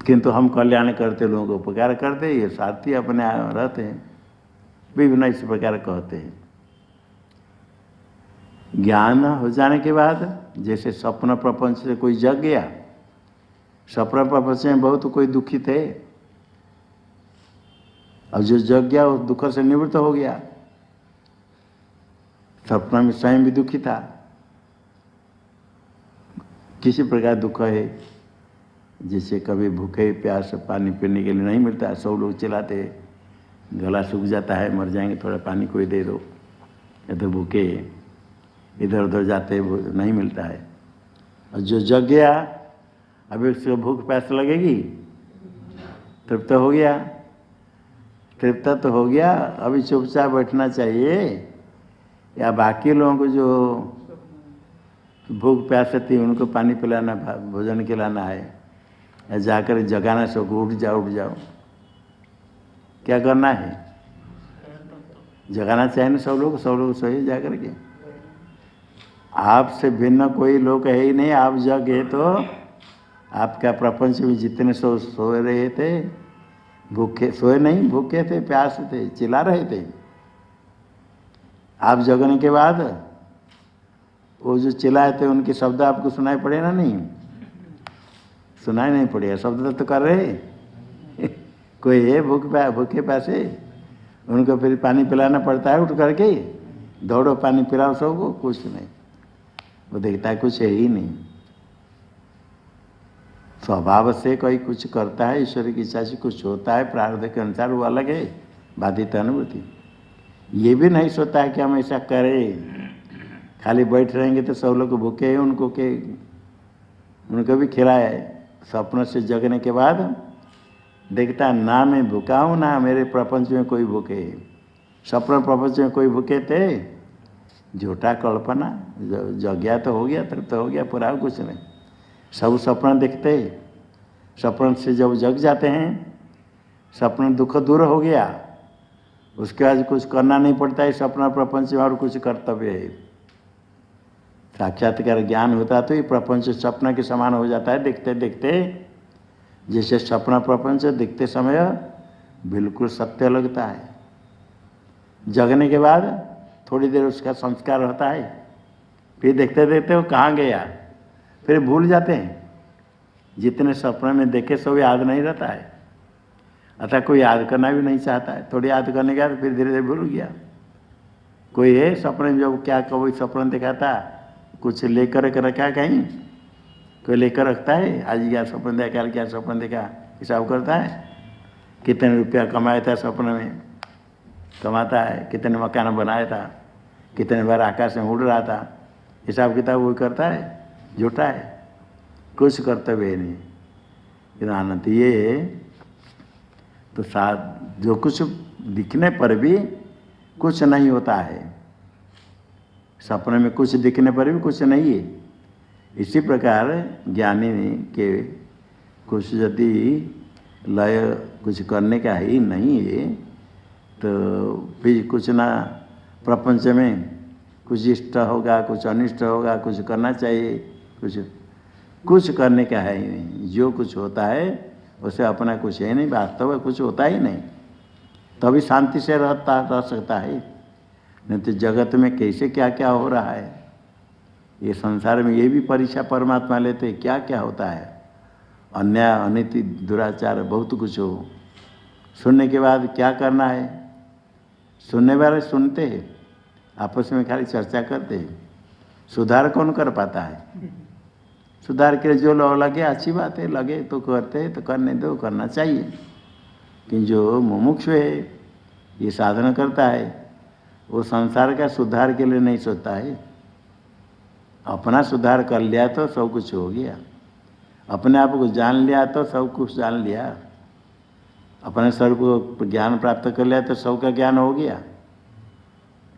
किंतु हम कल्याण करते, लोगों को उपकार करते, ये साथी अपने रहते हैं, विभिन्न इस प्रकार कहते हैं। ज्ञान हो जाने के बाद जैसे स्वप्न प्रपंच से कोई जग गया, स्वप्न प्रपंच में बहुत कोई दुखी थे, और जो जग गया उस दुख से निवृत्त हो गया। स्वप्न में स्वयं भी दुखी था, किसी प्रकार दुख है, जैसे कभी भूखे प्यास पानी पीने के लिए नहीं मिलता, सब लोग चिल्लाते गला सूख जाता है, मर जाएंगे, थोड़ा पानी कोई दे दो, या तो भूखे इधर उधर जाते नहीं मिलता है। और जो जग गया अभी उसको भूख प्यास लगेगी, तृप्त हो गया, तृप्त तो हो गया, अभी चुपचाप बैठना चाहिए, या बाकी लोगों को जो भूख प्यास थी उनको पानी पिलाना, भोजन खिलाना है, या जाकर जगाना सबको, उठ जाओ, क्या करना है, जगाना चाहिए ना सब लोग सोए जाकर के। आपसे भिन्न कोई लोग है ही नहीं, आप जगे तो आपका प्रपंच में जितने सो रहे थे, भूखे सोए नहीं, भूखे थे, प्यास थे, चिल्ला रहे थे, आप जगने के बाद वो जो चिल्लाए थे उनके शब्द आपको सुनाई पड़े ना, नहीं सुनाई नहीं पड़ेगा, शब्द तो कर रहे कोई है भूखे प्यासे, उनको फिर पानी पिलाना पड़ता है, उठ करके दौड़ो पानी पिलाओ सबको, कुछ नहीं, वो देखता है कुछ है ही नहीं। स्वभाव से कोई कुछ करता है, ईश्वर की इच्छा से कुछ होता है, प्रारब्ध के अनुसार, वो अलग है, बाधित अनुभूति। ये भी नहीं सोचता है कि हम ऐसा करें, खाली बैठ रहेंगे तो सब लोग भूखे हैं, उनको भी खिलाए। स्वप्न से जगने के बाद देखता ना मैं भूखा हूँ, ना मेरे प्रपंच में कोई भूखे है। स्वप्न प्रपंच में कोई भूखे थे, झूठा कल्पना, जग तो हो गया, तृप्त हो गया, पूरा कुछ नहीं। सब सपना देखते, सपन से जब जग जाते हैं, सपना दुख दूर हो गया, उसके बाद कुछ करना नहीं पड़ता है, सपना प्रपंच में और कुछ कर्तव्य है। साक्षात्कार ज्ञान होता तो ये प्रपंच सपना के समान हो जाता है। देखते देखते जैसे सपना प्रपंच दिखते समय बिल्कुल सत्य लगता है, जगने के बाद थोड़ी देर उसका संस्कार होता है, फिर देखते देखते वो कहाँ गया, फिर भूल जाते हैं। जितने सपने में देखे सब याद नहीं रहता है, अतः कोई याद करना भी नहीं चाहता है। थोड़ी याद करने के बाद फिर धीरे धीरे भूल गया। कोई है सपने में जब क्या कोई सपना देखा था, कुछ लेकर के रखा कहीं, कोई लेकर रखता है, आज क्या सपना देखा, क्या सपना देखा, हिसाब करता है। कितने रुपया कमाया था सपने में, कमाता है, कितने मकान बनाया था, कितने बार आकाश में उड़ रहा था, हिसाब किताब वो करता है, झूठा है, कुछ कर्तव्य नहीं। लेकिन आनंद ये है तो साथ जो कुछ दिखने पर भी कुछ नहीं होता है, सपने में कुछ दिखने पर भी कुछ नहीं है। इसी प्रकार ज्ञानी के कुछ यदि लय कुछ करने का ही नहीं है तो फिर कुछ ना प्रपंच में कुछ इष्ट होगा, कुछ अनिष्ट होगा, कुछ करना चाहिए, कुछ करने का है ही नहीं। जो कुछ होता है उसे अपना कुछ है नहीं, वास्तव में कुछ होता ही नहीं, तभी शांति से रह सकता है। नहीं तो जगत में कैसे क्या क्या हो रहा है, ये संसार में ये भी परीक्षा परमात्मा लेते हैं, क्या क्या होता है, अन्याय अनिति दुराचार बहुत कुछ हो। सुनने के बाद क्या करना है, सुनने वाले सुनते हैं, आपस में खाली चर्चा करते हैं, सुधार कौन कर पाता है। सुधार के जो लगे अच्छी बात है, लगे तो करते तो करने दो, करना चाहिए। कि जो मुमुक्षु है, ये साधना करता है, वो संसार का सुधार के लिए नहीं सोचता है। अपना सुधार कर लिया तो सब कुछ हो गया, अपने आप को जान लिया तो सब कुछ जान लिया, अपने स्वरूप को ज्ञान प्राप्त कर लिया तो सब का ज्ञान हो गया,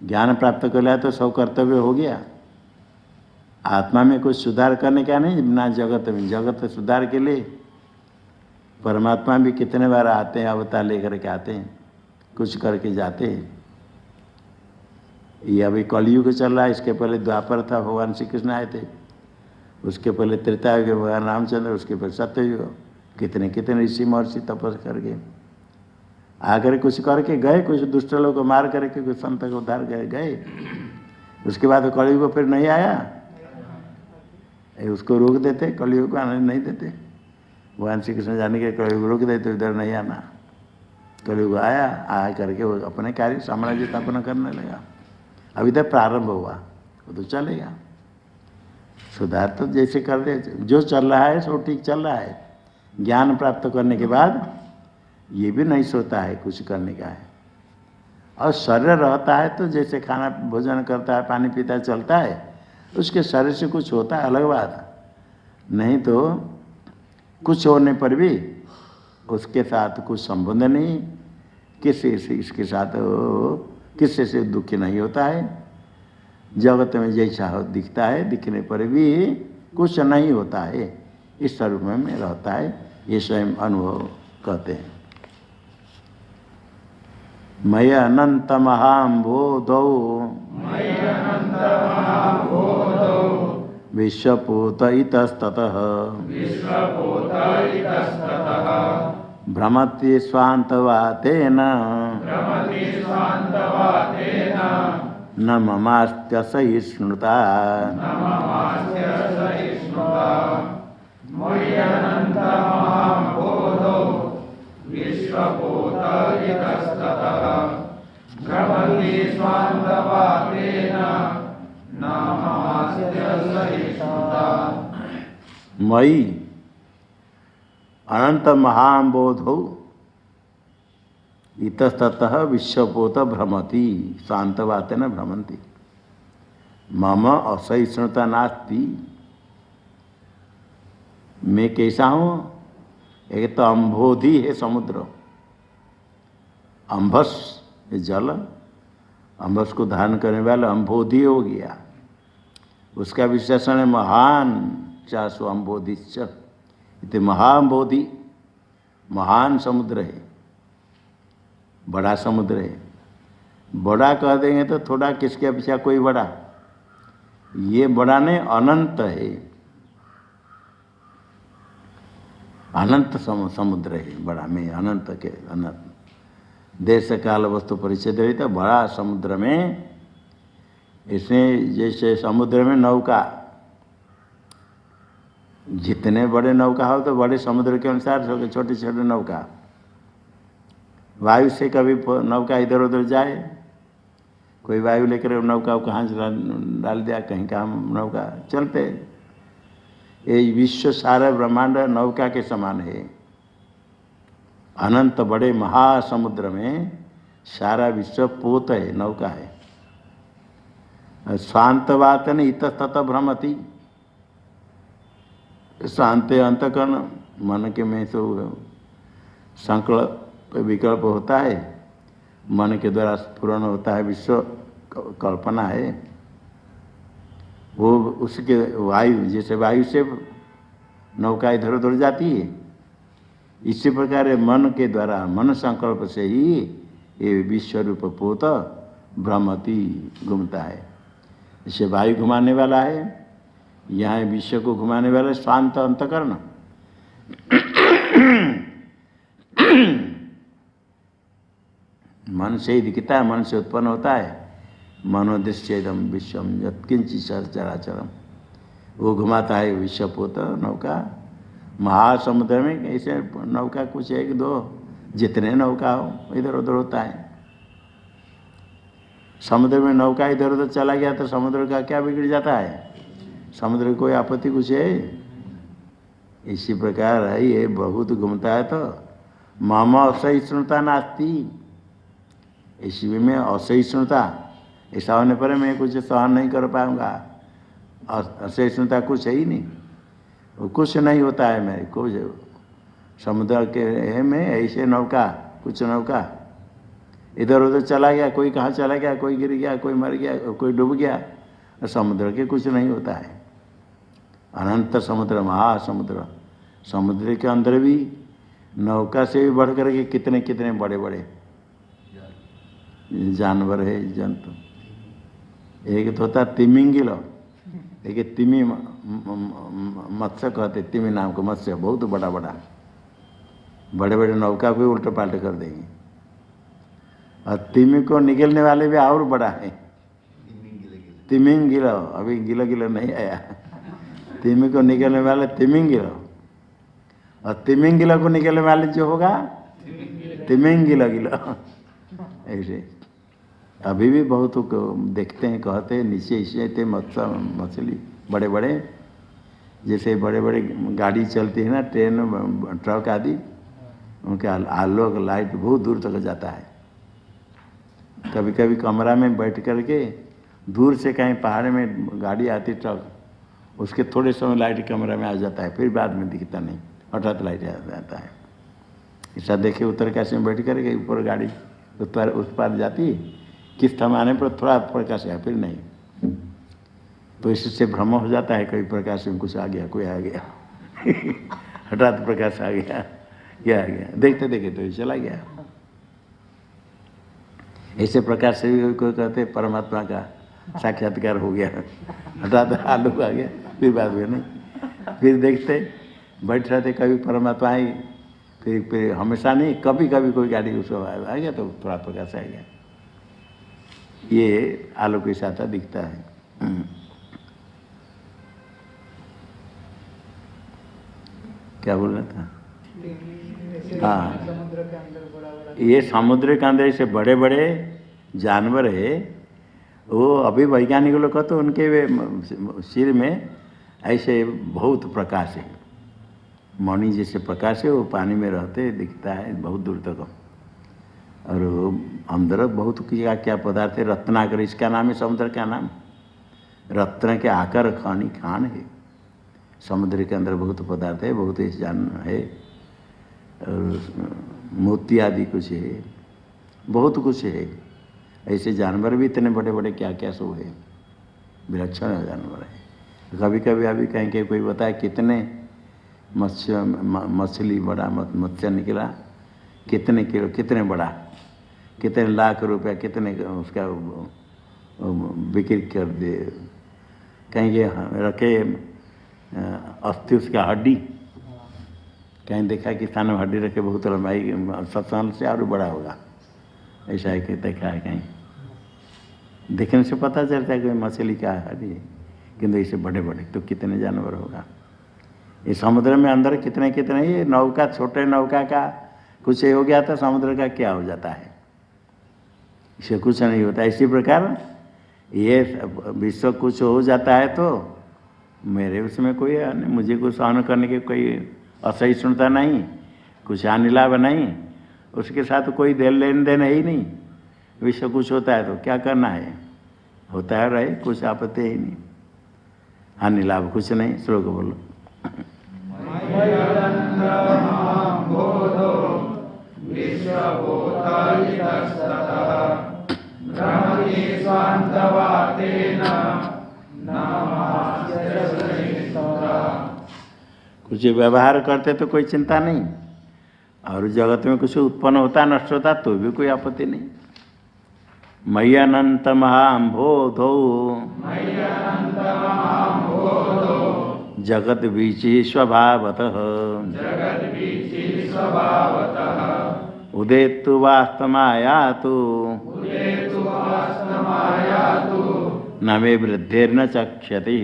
ज्ञान प्राप्त कर लिया तो सब कर्तव्य हो गया। आत्मा में कुछ सुधार करने का नहीं, ना जगत में। जगत सुधार के लिए परमात्मा भी कितने बार आते हैं, अवतार लेकर के आते हैं, कुछ करके जाते हैं। ये अभी कलयुग चल रहा है, इसके पहले द्वापर था, भगवान श्री कृष्ण आए थे, उसके पहले त्रेता युग भगवान रामचंद्र, उसके पहले सत्ययुग, कितने कितने ऋषि महर्षि तपस करके आकर कुछ करके गए, कुछ दुष्ट लोग को मार करके कुछ संत को उद्धार गए। उसके बाद कलयुग फिर नहीं आया, उसको रोक देते, कलयुग को आने नहीं देते। भगवान श्री कृष्ण जाने के कलयुग रोक देते, इधर नहीं आना। कलयुग आया, आ करके वो अपने कार्य साम्राज्य स्थापना करने लगा। अभी तक प्रारंभ हुआ, वो तो चलेगा। सुधार तो जैसे कर दे, जो चल रहा है सो ठीक चल रहा है। ज्ञान प्राप्त करने के बाद ये भी नहीं सोता है कुछ करने का है। और शरीर रहता है तो जैसे खाना भोजन करता है, पानी पीता है, चलता है, उसके शरीर से कुछ होता है, अलग बात। नहीं तो कुछ होने पर भी उसके साथ कुछ संबंध नहीं, किसी से इसके साथ किसी से दुखी नहीं होता है। जगत में जैसा हो दिखता है, दिखने पर भी कुछ नहीं होता है, इस स्वरूप में रहता है। ये स्वयं अनुभव कहते हैं। मय अनंत महाम्बोधौ विश्वपूत इतस्ततः भ्रमति स्वान्तवातेन न ममास्त्य सहिष्णुता। मयि अनंत महाम्बोधौ इतस्ततः विश्वपोत भ्रमति शांतवातेन भ्रमन्ति। मम असहिष्णुता नास्ति। मैं कैसा हूँ? एक तो अम्भोधि है समुद्र, अम्भस जल, अम्बस को धारण करने वाला अम्बोधि हो गया। उसका विशेषण है महान चासो अम्बोधिश्च, इतने महाअम्बोधि, महान समुद्र है, बड़ा समुद्र है। बड़ा कह देंगे तो थोड़ा किसके अपेक्षा कोई बड़ा, ये बड़ा नहीं, अनंत है, अनंत समुद्र है बड़ा में, अनंत के अनंत देश काल वस्तु परिचय रही। तो बड़ा समुद्र में, इसमें जैसे समुद्र में नौका, जितने बड़े नौका हो तो बड़े समुद्र के अनुसार छोटे छोटे नौका, वायु से कभी नौका इधर उधर जाए, कोई वायु लेकर नौका को कहाँ से डाल दिया, कहीं कहाँ नौका चलते। ये विश्व सारा ब्रह्मांड नौका के समान है। अनंत बड़े महासमुद्र में सारा विश्व पोत है, नौका है। स्वांतवातन इतस्तत भ्रमति, शांत अंतकरण मन के में तो संकल्प विकल्प होता है, मन के द्वारा पूर्ण होता है, विश्व कल्पना है वो। उसके वायु, जैसे वायु से नौका इधर उधर जाती है, इसी प्रकार मन के द्वारा, मन संकल्प से ही ये विश्व रूप पोत भ्रमति घूमता है। इसे वायु घुमाने वाला है, यहाँ विश्व को घुमाने वाला शांत अंतकरण। मन से ही दिखता है, मन से उत्पन्न होता है। मनोदृश्येदम विश्वम यत्किंचित् चराचरम, वो घुमाता है विश्वपोत नौका। महासमुद्र में ऐसे नौका कुछ एक दो, जितने नौका हो इधर उधर होता है। समुद्र में नौका इधर उधर चला गया तो समुद्र का क्या बिगड़ जाता है, समुद्र की कोई आपत्ति कुछ है। इसी प्रकार है, ये बहुत घूमता है। तो मम असहिष्णुता नास्ति, इसी में असहिष्णुता, ऐसा होने पर मैं कुछ सहन नहीं कर पाऊंगा। असहिष्णुता कुछ है ही नहीं, वो कुछ नहीं होता है मेरे को। समुद्र के में ऐसे नौका, कुछ नौका इधर उधर चला गया, कोई कहाँ चला गया, कोई गिर गया, कोई मर गया, कोई डूब गया, और समुद्र के कुछ नहीं होता है। अनंत समुद्र, महासमुद्र, समुद्र के अंदर भी नौका से भी बढ़ कर के कितने कितने बड़े बड़े जानवर है, जंतु। एक तो होता तिमिंगिल, एक तिमी मत्स्य कहते, तिमी नाम का मत्स्य, बहुत बड़ा बड़ा, बड़े बड़े नौका भी उल्टे पाल्टे कर देंगे। और तिमी को निगलने वाले भी और बड़ा है, तिमिंगिल। अभी गिला गिला नहीं आया, तिमी को निगलने वाले तिमिंगिल, और तिमिंगिल को निगलने वाले जो होगा तिमिंगिल गिला। ऐसे अभी भी बहुत देखते हैं, कहते हैं नीचे ऐसे थे मछली बड़े बड़े, जैसे बड़े बड़े गाड़ी चलती है ना, ट्रेन ट्रक आदि, उनके आलोक लाइट बहुत दूर तक जाता है। कभी कभी कमरा में बैठ करके दूर से कहीं पहाड़ में गाड़ी आती ट्रक, उसके थोड़े समय लाइट कमरा में आ जाता है, फिर बाद में दिखता नहीं, हठात लाइट आ जाता है। ऐसा देखे उत्तर काशी में बैठ करके ऊपर गाड़ी उस पार जाती, किस थमाने पर थोड़ा प्रकाश है, फिर नहीं, तो इससे भ्रम हो जाता है, कभी प्रकाश में कुछ आ गया, कोई आ गया। हठात प्रकाश आ गया, क्या आ गया, देखते देखते तो चला गया। ऐसे प्रकार से भी कोई कहते परमात्मा का साक्षात्कार हो गया, हठात आलोक आ गया, फिर बाद में नहीं, फिर देखते बैठ रहते, कभी परमात्मा आई, फिर हमेशा नहीं, कभी कभी कोई गाड़ी उसको आ गया तो थोड़ा प्रकाश आ गया। ये आलोक के साथ दिखता है। क्या बोल रहा था? हाँ, ये समुद्र के अंदर से बड़े बड़े जानवर है, वो अभी वैज्ञानिक लोग कहते, उनके सिर में ऐसे बहुत प्रकाश है, मणि जैसे प्रकाश है, वो पानी में रहते दिखता है बहुत दूर तक। और अंदर बहुत क्या क्या पदार्थ है, रत्नाकर इसका नाम है, समुद्र का नाम रत्न के आकर खान है। समुद्र के अंदर बहुत पदार्थ है, बहुत जान है, और मोती आदि कुछ है, बहुत कुछ है। ऐसे जानवर भी इतने बड़े बड़े क्या क्या सब है, विलक्षण जानवर है। कभी कभी अभी कहीं के कोई बताए कितने मछली बड़ा मत्स्य निकला, कितने किलो, कितने बड़ा, कितने लाख रुपया, कितने उसका बिक्री कर दे। कहीं ये रखे अस्थि उसका हड्डी, कहीं देखा कि स्थान में हड्डी रखे बहुत लंबाई 7 साल से और बड़ा होगा, ऐसा है कि देखा है कहीं। देखने से पता चलता है कि मछली क्या हड्डी है, किंतु ऐसे बड़े बड़े तो कितने जानवर होगा। ये समुद्र में अंदर कितने कितने, ये नौका, छोटे नौका का कुछ हो गया तो समुद्र का क्या हो जाता है, इसे कुछ नहीं होता। इसी प्रकार ये विश्व कुछ हो जाता है तो मेरे उसमें कोई मुझे कुछ सहन करने की कोई असहिष्णुता नहीं, कुछ हानि लाभ नहीं, उसके साथ कोई लेन देन है ही नहीं। विश्व कुछ होता है तो क्या करना है, होता है रहे, कुछ आपत्ति ही नहीं, हानि लाभ कुछ नहीं। श्लोक बोलो। कुछ व्यवहार करते तो कोई चिंता नहीं, और जगत में कुछ उत्पन्न होता नष्ट होता तो भी कोई आपत्ति नहीं। मयि अनंत महाम्भोधो जगत बीची स्वभावतः उदेतु वास्तमायातु न मे वृद्धिर्न चक्षति।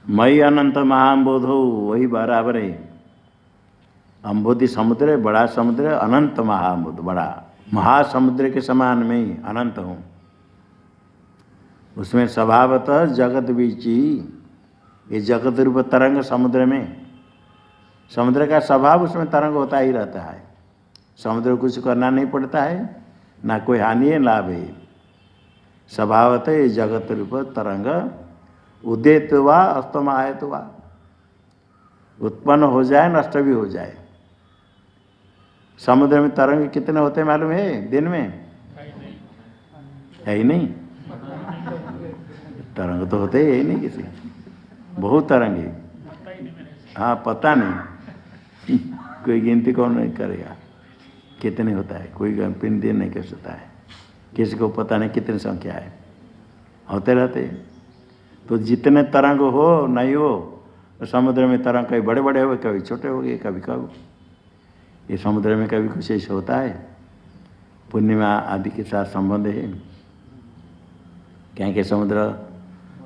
मयि अनंत महाम्बोधो, वही बराबर है। अम्बोधि समुद्र है, बड़ा समुद्र है, अनंत महाम्बोध, बड़ा महासमुद्र के समान में ही अनंत हूँ। उसमें स्वभावतः जगत बीची, ये जगत रूप तरंग समुद्र में, समुद्र का स्वभाव उसमें तरंग होता ही रहता है। समुद्र को कुछ करना नहीं पड़ता है, ना कोई हानि है लाभ है। स्वभावतः ये जगत रूप तरंग उदित वा अस्तमायत वा, उत्पन्न हो जाए नष्ट भी हो जाए। समुद्र में तरंग कितने होते हैं मालूम है दिन में? है ही नहीं, तरंग तो होते ही नहीं किसी, बहुत तरंग है। हाँ पता नहीं, कोई गिनती कौन नहीं करेगा कितने होता है, कोई गिनती नहीं कर सकता है, किसी को पता नहीं कितनी संख्या है, होते रहते। तो जितने तरंग हो नहीं हो, तो समुद्र में तरंग कभी बड़े बड़े हो, कभी छोटे हो गए, कभी कभी ये समुद्र में कभी कुछ ऐसा होता है। पूर्णिमा आदि के साथ संबंध है, कहीं के समुद्र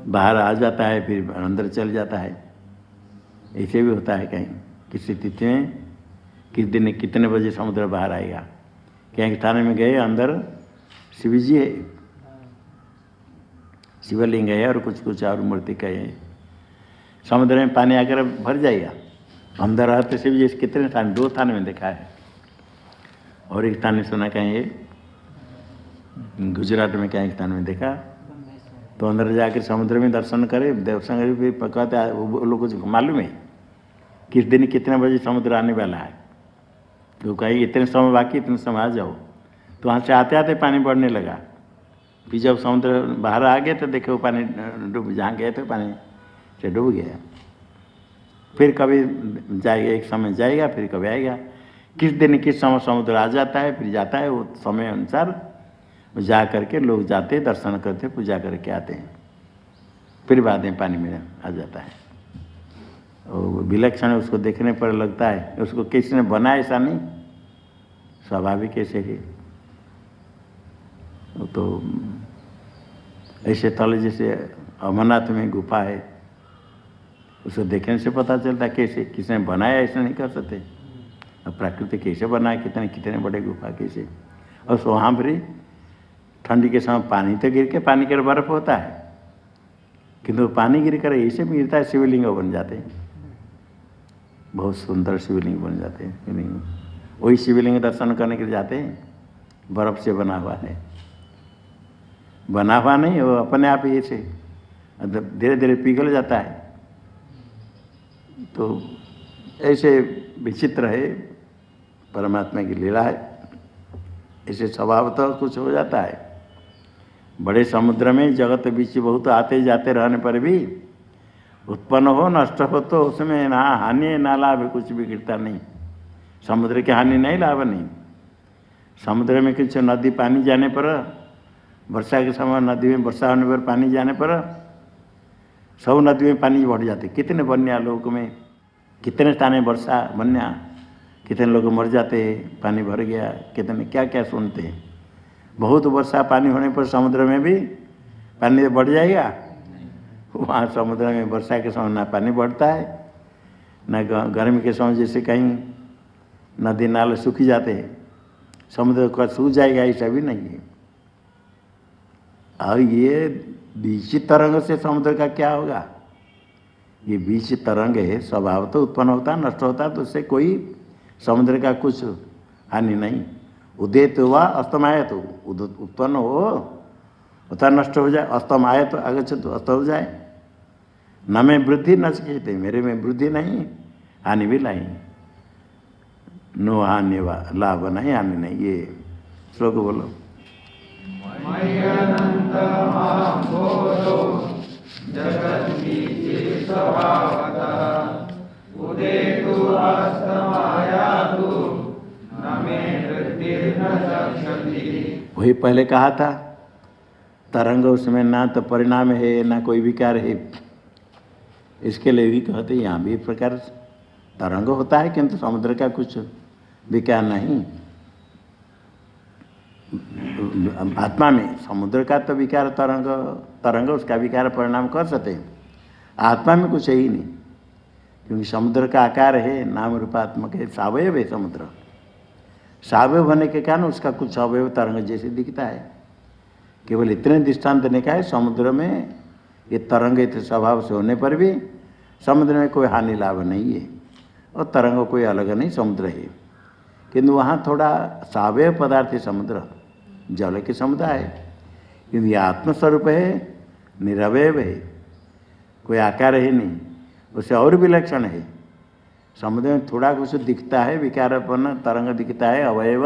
बाहर आ जाता है फिर अंदर चल जाता है, ऐसे भी होता है। कहीं किसी तिथि में किस दिन कितने बजे समुद्र बाहर आएगा। कहीं स्थान में गए अंदर शिव जी है, शिवलिंग है और कुछ कुछ और मूर्ति का है। समुद्र में पानी आकर भर जाएगा, अंदर रहते शिव जी कितने स्थान, 2 स्थान में देखा है, और एक स्थान में सुना कहीं ये गुजरात में कहीं स्थान में देखा। तो अंदर जाकर समुद्र में दर्शन करे, दर्शन भी कहते वो लोग कुछ मालूम है किस दिन कितने बजे समुद्र आने वाला है। तो कहीं इतने समय बाकी, इतने समय आ जाओ। तो वहाँ से आते आते पानी बढ़ने लगा, फिर जब समुद्र बाहर आ गए तो देखे वो पानी डूब, जहाँ गए थे पानी से डूब गया। फिर कभी जाएगा, एक समय जाएगा, फिर कभी आएगा। किस दिन किस समय समुद्र आ जाता है फिर जाता है, वो समय अनुसार जा करके लोग जाते, दर्शन करते, पूजा करके आते हैं, फिर बाद में पानी में आ जाता है। और विलक्षण उसको देखने पर लगता है उसको किसी ने बनाया, ऐसा नहीं, स्वाभाविक ऐसे ही। तो ऐसे तल जैसे अमरनाथ में गुफा है, उसको देखने से पता चलता है कैसे किसने बनाया, ऐसा नहीं कर सकते। अब प्रकृति कैसे बनाया, कितने कितने बड़े गुफा कैसे। और वहाँ पर ठंडी के समय पानी तो गिर के, पानी के बर्फ होता है, किंतु पानी गिर कर ऐसे भी गिरता है, शिवलिंग बन जाते हैं, बहुत सुंदर शिवलिंग बन जाते हैं। वही शिवलिंग दर्शन करने के लिए जाते हैं। बर्फ से बना हुआ है, बना हुआ नहीं, वो अपने आप ही ऐसे धीरे धीरे पिघल जाता है। तो ऐसे विचित्र है परमात्मा की लीला है। ऐसे स्वभावतः कुछ हो जाता है। बड़े समुद्र में जगत बीच बहुत आते जाते रहने पर भी उत्पन्न हो नष्ट हो तो उसमें ना हानि ना लाभ, कुछ भी गिरता नहीं। समुद्र की हानि नहीं, लाभ नहीं। समुद्र में कुछ नदी पानी जाने पर, वर्षा के समय नदी में वर्षा होने पर पानी जाने पर सब नदी में पानी बढ़ जाते। कितने बन्या लोग में, कितने स्थान में वर्षा बन्या, कितने लोग मर जाते, पानी भर गया, कितने क्या क्या सुनते हैं। बहुत वर्षा पानी होने पर समुद्र में भी पानी बढ़ जाएगा। वहाँ समुद्र में वर्षा के समय ना पानी बढ़ता है, न गर्मी के समय जैसे कहीं नदी नाले सूख जाते हैं, समुद्र का सूख जाएगा, ऐसा भी नहीं है। और ये बीच तरंग से समुद्र का क्या होगा? ये बीच तरंग है, स्वभाव तो उत्पन्न होता है नष्ट होता है, तो उससे कोई समुद्र का कुछ हानि नहीं। उदित हुआ अस्तमाय तो उत्पन्न हो होता नष्ट हो जाए, अस्तमाय तो आगच्छतु तो अस्त हो जाए। न में वृद्धि न कहते, मेरे में वृद्धि नहीं हानि भी नहीं। नो हानि लाभ नहीं हानि नहीं। ये श्लोक बोलो। वही पहले कहा था, तरंग उसमें ना तो परिणाम है ना कोई विकार है। इसके लिए भी कहते यहाँ भी एक प्रकार तरंग होता है, किंतु समुद्र का कुछ विकार नहीं। आत्मा में समुद्र का तो विकार तरंग उसका विकार परिणाम कर सकते हैं, आत्मा में कुछ है ही नहीं। क्योंकि समुद्र का आकार है, नाम रूपात्मक है, सावयव है समुद्र। सावयव होने के कारण उसका कुछ अवयव तरंग जैसे दिखता है। केवल इतने दृष्टांत देने का है, समुद्र में ये तरंग इतने स्वभाव से होने पर भी समुद्र में कोई हानि लाभ नहीं है, और तरंग कोई अलग नहीं, समुद्र है। किंतु वहाँ थोड़ा सावयव पदार्थ है समुद्र, जल के समुदाय है। किंतु ये आत्मस्वरूप है, निरवयव है, कोई आकार है नहीं, उससे और भी लक्षण है। समुद्र में थोड़ा कुछ दिखता है, विकारपन तरंग दिखता है, अवयव,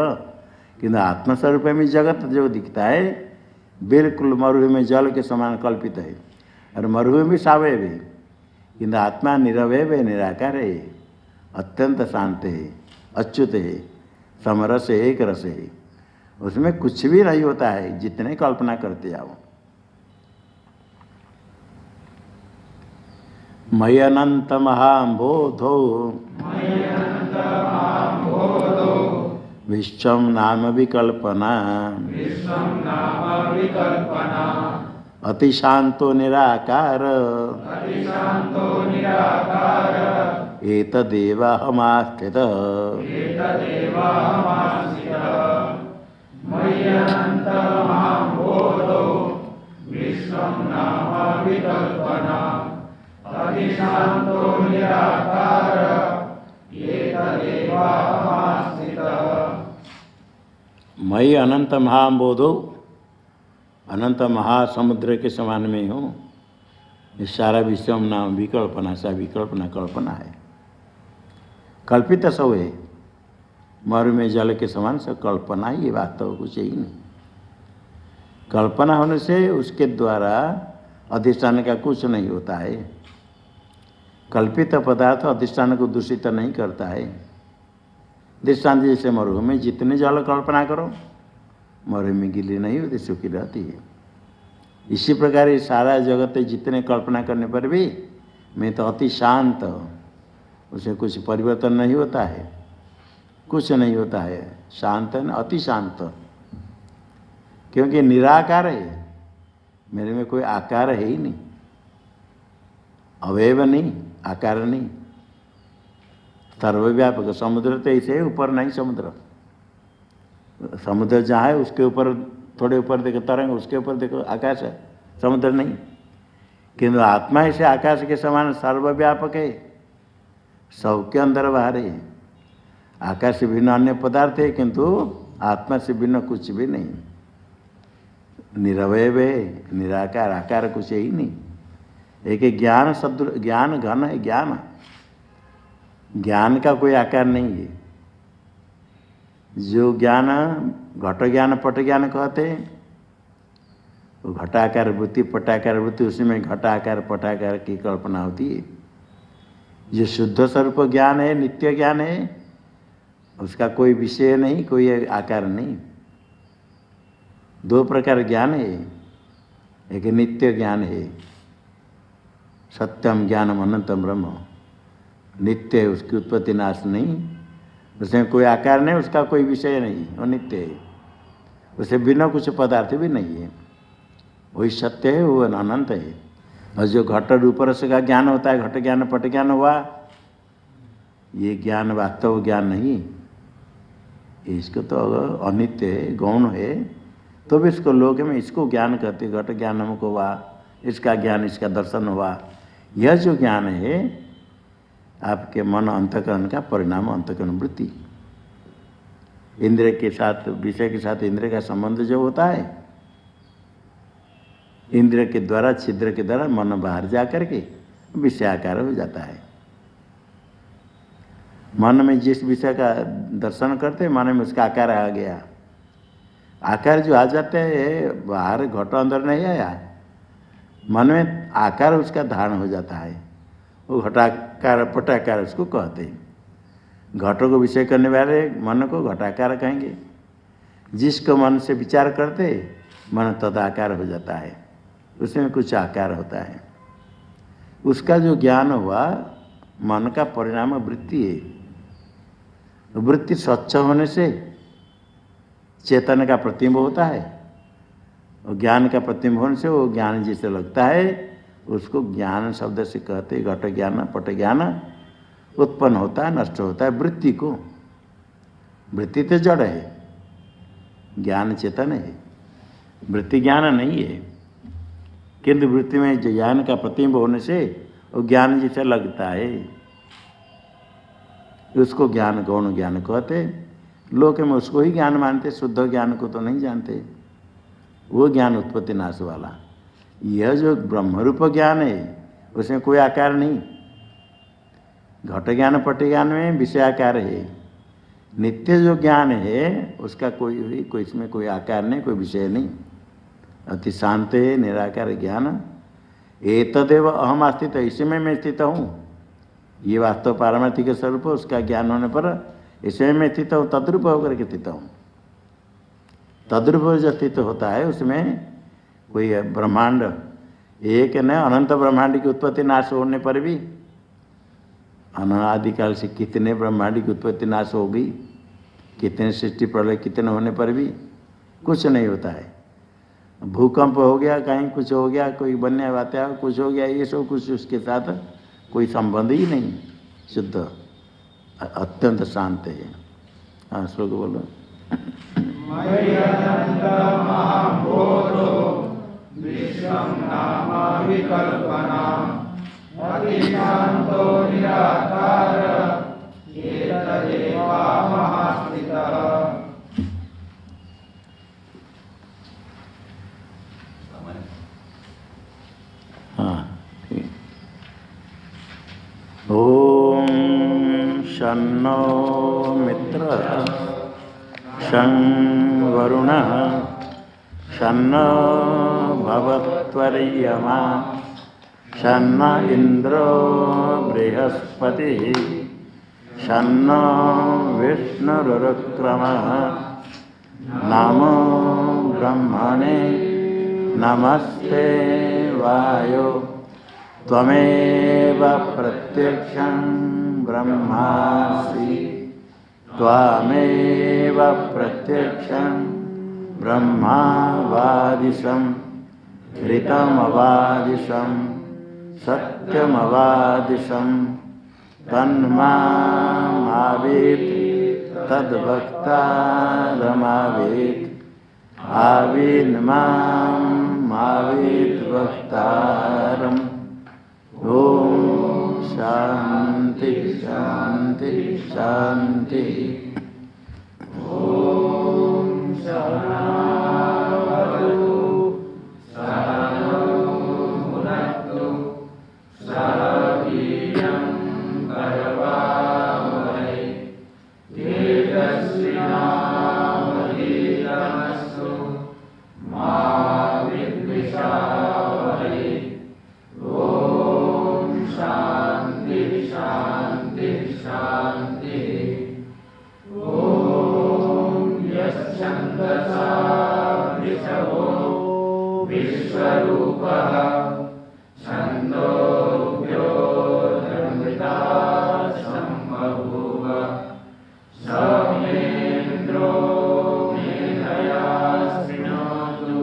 किंतु आत्मस्वरूप में जगत जो दिखता है बिल्कुल मरुभूमि में जल के समान कल्पित है, और मरुभूमि भी सावयव है। किंतु आत्मा निरवयव है, निराकार है, अत्यंत शांत है, अच्युत है, समरस है, एक रस है। उसमें कुछ भी नहीं होता है जितने कल्पना करते जाओ। मयि अनंत महाबोधो विश्वम नाम विकल्पना अति शांतो निराकार एतदेव अहमास्थित। मयि अनंत महाबोधो, अनंत महासमुद्र के समान में हूँ। इस सारा विश्व नाम विकल्पना, सा विकल्पना कल्पना है, कल्पित सब है। मरु में जल के समान सब कल्पना ही, ये वास्तव कुछ ही नहीं। कल्पना होने से उसके द्वारा अधिष्ठान का कुछ नहीं होता है। कल्पित पदार्थ अधिष्ठान को दूषित नहीं करता है। दृष्टांत जैसे मरुभूमि में जितने जल कल्पना करो, मरुभूमि गीली नहीं होती, सूखी रहती है। इसी प्रकार ये सारा जगत जितने कल्पना करने पर भी मैं तो अति शांत, उसे कुछ परिवर्तन नहीं होता है, कुछ नहीं होता है, शांत है ना, अति शांत। क्योंकि निराकार है, मेरे में कोई आकार है ही नहीं, अवयव नहीं, आकार नहीं, सर्वव्यापक। समुद्र तो ऐसे है, ऊपर नहीं समुद्र। समुद्र जहाँ है उसके ऊपर, थोड़े ऊपर देखो तरंग, उसके ऊपर देखो आकाश है, समुद्र नहीं। किंतु आत्मा ऐसे आकाश के समान सर्वव्यापक है, सबके अंदर बाहर है। आकाश से भिन्न अन्य पदार्थ है, किंतु आत्मा से बिना कुछ भी नहीं, निरवय है, निराकार, आकार कुछ है ही नहीं। एक ज्ञान शब्द, ज्ञान घन है, ज्ञान, ज्ञान का कोई आकार नहीं है। जो ज्ञान घट ज्ञान पट ज्ञान कहते हैं, वो घटाकार वृत्ति पटाकार वृत्ति, उसमें घटाकार पटाकार की कल्पना होती है। जो शुद्ध स्वरूप ज्ञान है, नित्य ज्ञान है, उसका कोई विषय नहीं, कोई आकार नहीं। दो प्रकार ज्ञान है, एक नित्य ज्ञान है, सत्यम ज्ञानम अनंतम ब्रह्म, नित्य है, उसकी उत्पत्ति नाश नहीं, उसमें कोई आकार नहीं, उसका कोई विषय नहीं, वो नित्य है, उसे बिना कुछ पदार्थ भी नहीं है, वही सत्य है, वो अनंत है। और जो घट रूप रस का ज्ञान होता है, घट ज्ञान पट ज्ञान हुआ, ये ज्ञान वास्तव ज्ञान नहीं, इसको तो अनित्य है, गौण है, तो भी इसको लोक में इसको ज्ञान कहते, घट ज्ञान हमको हुआ, इसका ज्ञान, इसका दर्शन हुआ। यह जो ज्ञान है आपके मन अंतकरण का परिणाम, अंतकरण वृत्ति। इंद्र के साथ, विषय के साथ इंद्र का संबंध जो होता है, इंद्र के द्वारा, छिद्र के द्वारा मन बाहर जा करके विषयाकार हो जाता है। मन में जिस विषय का दर्शन करते मन में उसका आकार आ गया, आकार जो आ जाते हैं बाहर, घट अंदर नहीं आया, मन में आकार उसका धारण हो जाता है, वो घटाकार पटाकार उसको कहते हैं। घटों को विषय करने वाले मन को घटाकार कहेंगे। जिसको मन से विचार करते मन तदाकार हो जाता है, उसमें कुछ आकार होता है। उसका जो ज्ञान हुआ मन का परिणाम वृत्ति है। वृत्ति स्वच्छ होने से चेतन का प्रतिबिंब होता है, और ज्ञान का प्रतिबिंब होने से वो ज्ञान जिसे लगता है उसको ज्ञान शब्द से कहते। घट ज्ञान पट ज्ञान उत्पन्न होता है, नष्ट होता है वृत्ति को। वृत्ति तो जड़ है, ज्ञान चेतन है, वृत्ति ज्ञान नहीं है। किंतु वृत्ति में जो ज्ञान का प्रतिबिंब होने से वो ज्ञान जिसे लगता है उसको ज्ञान गौण ज्ञान कहते। लोक में उसको ही ज्ञान मानते, शुद्ध ज्ञान को तो नहीं जानते। वो ज्ञान उत्पत्ति नाश वाला। यह जो ब्रह्मरूप ज्ञान है उसमें कोई आकार नहीं। घट ज्ञान पट ज्ञान में विषयाकार है। नित्य जो ज्ञान है उसका कोई इसमें कोई आकार नहीं, कोई विषय नहीं, अति शांत है, निराकार ज्ञान। एतदेव अहम आस्थित, इसी में मैं स्थित हूँ। ये वास्तव पारमार्थिक स्वरूप, उसका ज्ञान होने पर इसमें मैं स्थित हूँ, तद्रूप होकर के स्थित हूँ। तद्रूप जो स्थित होता है उसमें कोई ब्रह्मांड एक न, अनंत ब्रह्मांड की उत्पत्ति नाश होने पर भी, अनादिकाल से कितने ब्रह्मांड की उत्पत्ति नाश हो गई, कितने सृष्टि प्रलय कितने होने पर भी कुछ नहीं होता है। भूकंप हो गया, कहीं कुछ हो गया, कोई बन्या वात्या कुछ हो गया, ये सब कुछ उसके साथ कोई संबंध ही नहीं, शुद्ध अत्यंत शांत है। हाँ, श्लोक बोलो। ओम शन्नो मित्रः शं वरुणः शन्नो भवत्वर्यमा शन्न इन्द्रो बृहस्पतिः शन्नो विष्णुरुक्रमः नमो ब्रह्मणे नमस्ते वायो त्वमेव प्रत्यक्षं ब्रह्मासि त्वमेव प्रत्यक्षं ब्रह्मावादिशं ऋतमवादिशं सत्यमवादिशं तन्मावेत् तद्वक्तारमावेत् आविन्मावेत् वक्तारम्। ओम शांति शांति शांति। ओम छन्दसा वृषभो विश्वरूपः छन्दोऽभ्योऽमृता सम्बभूव समेन्द्रो मेधया शृणोतु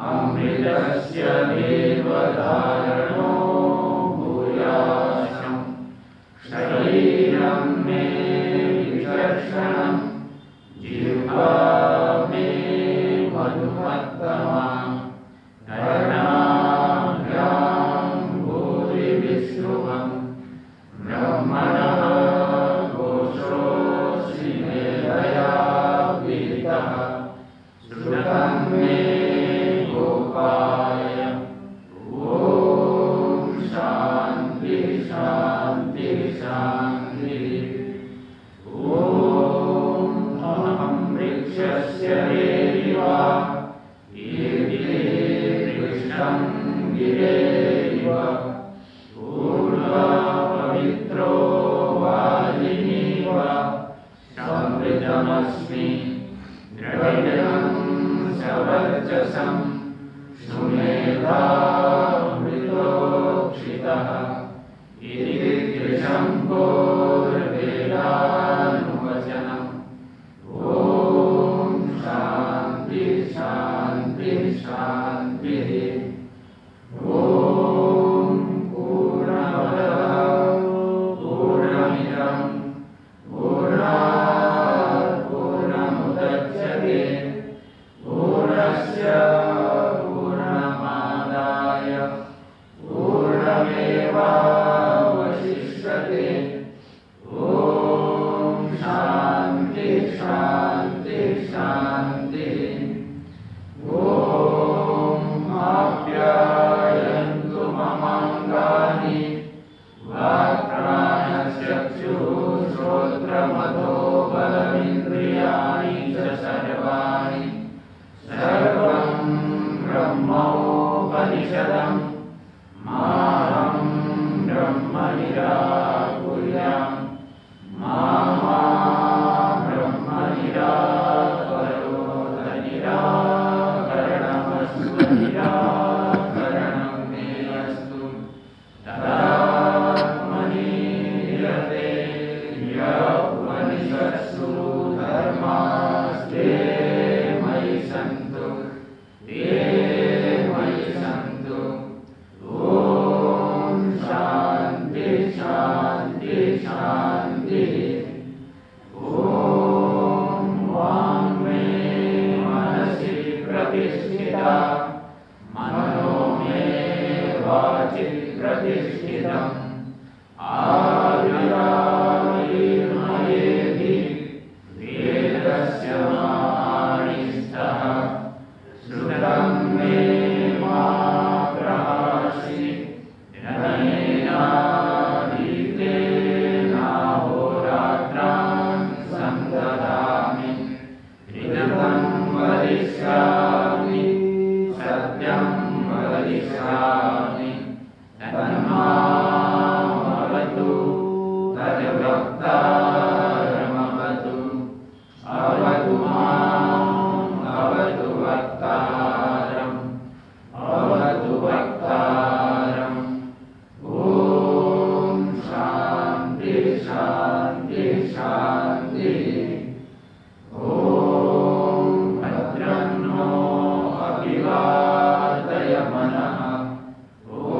अमृतस्य देवधारणो भूयाशम् शरीरं मे विचर्षणं जिह्वा मे मधुमत्तमा कर्णाभ्यां भूरिविश्रुवं ब्रह्मणः घोषोऽसि मेधया विदितः श्रुतं मे गोपाय ॐ शान्ति शान्ति शान्तिः ॐ अहं वृक्षस्य देवा ईर्ष्यं गिरेव पूर्वपवित्रो वाजिनीव संवृतमस्मि द्रविणं सवर्चसं सुमेधामृतोक्षितः इति त्रिशङ्कोर्वेदानुवचनम् ॐ शान्ति शान्ति शान्तिः ॐ पूर्णमदः पूर्णमिदं पूर्णात् पूर्णमुदच्यते पूर्णस्य पूर्णमादाय पूर्णमेवावशिष्यते ॐ शान्ति शान्ति शान्तिः ॐ आप्यायन्तु ममाङ्गानि वाक्प्राणचक्षुः श्रोत्रमथो बलमिन्द्रियाणि च सर्वाणि सर्वं ब्रह्मोपनिषदं माहं ब्रह्म निराकुर्याम् मा ब्रह्म निराकरोत निराकरणमस्तु निराकरणं मे अस्तु तदात्मनि निरते योपनिषत्सु धर्मास्ते मयि सन्तु ते मयि सन्तु ॐ शान्ति शान्ति शान्तिः ॐ वाङ् मे मनसि प्रतिष्ठिता मनो मे वाचि प्रतिष्ठितम् आविराविर्मयेति वेदस्य माणिस्थः श्रुतं मे मा प्रहासि रणेनादीतेनाहोरात्रान् सन्ददामि ऋतं वदिष्यामि सत्यं वदिष्यामि तन्मामवतु तद्वक्तारमवतु अवतु माम् अवतु वक्तारम् अवतु वक्तारम् ॐ शान्ति शान्ति शान्तिः ॐ भद्रं नो अभिवादय मनः ॐ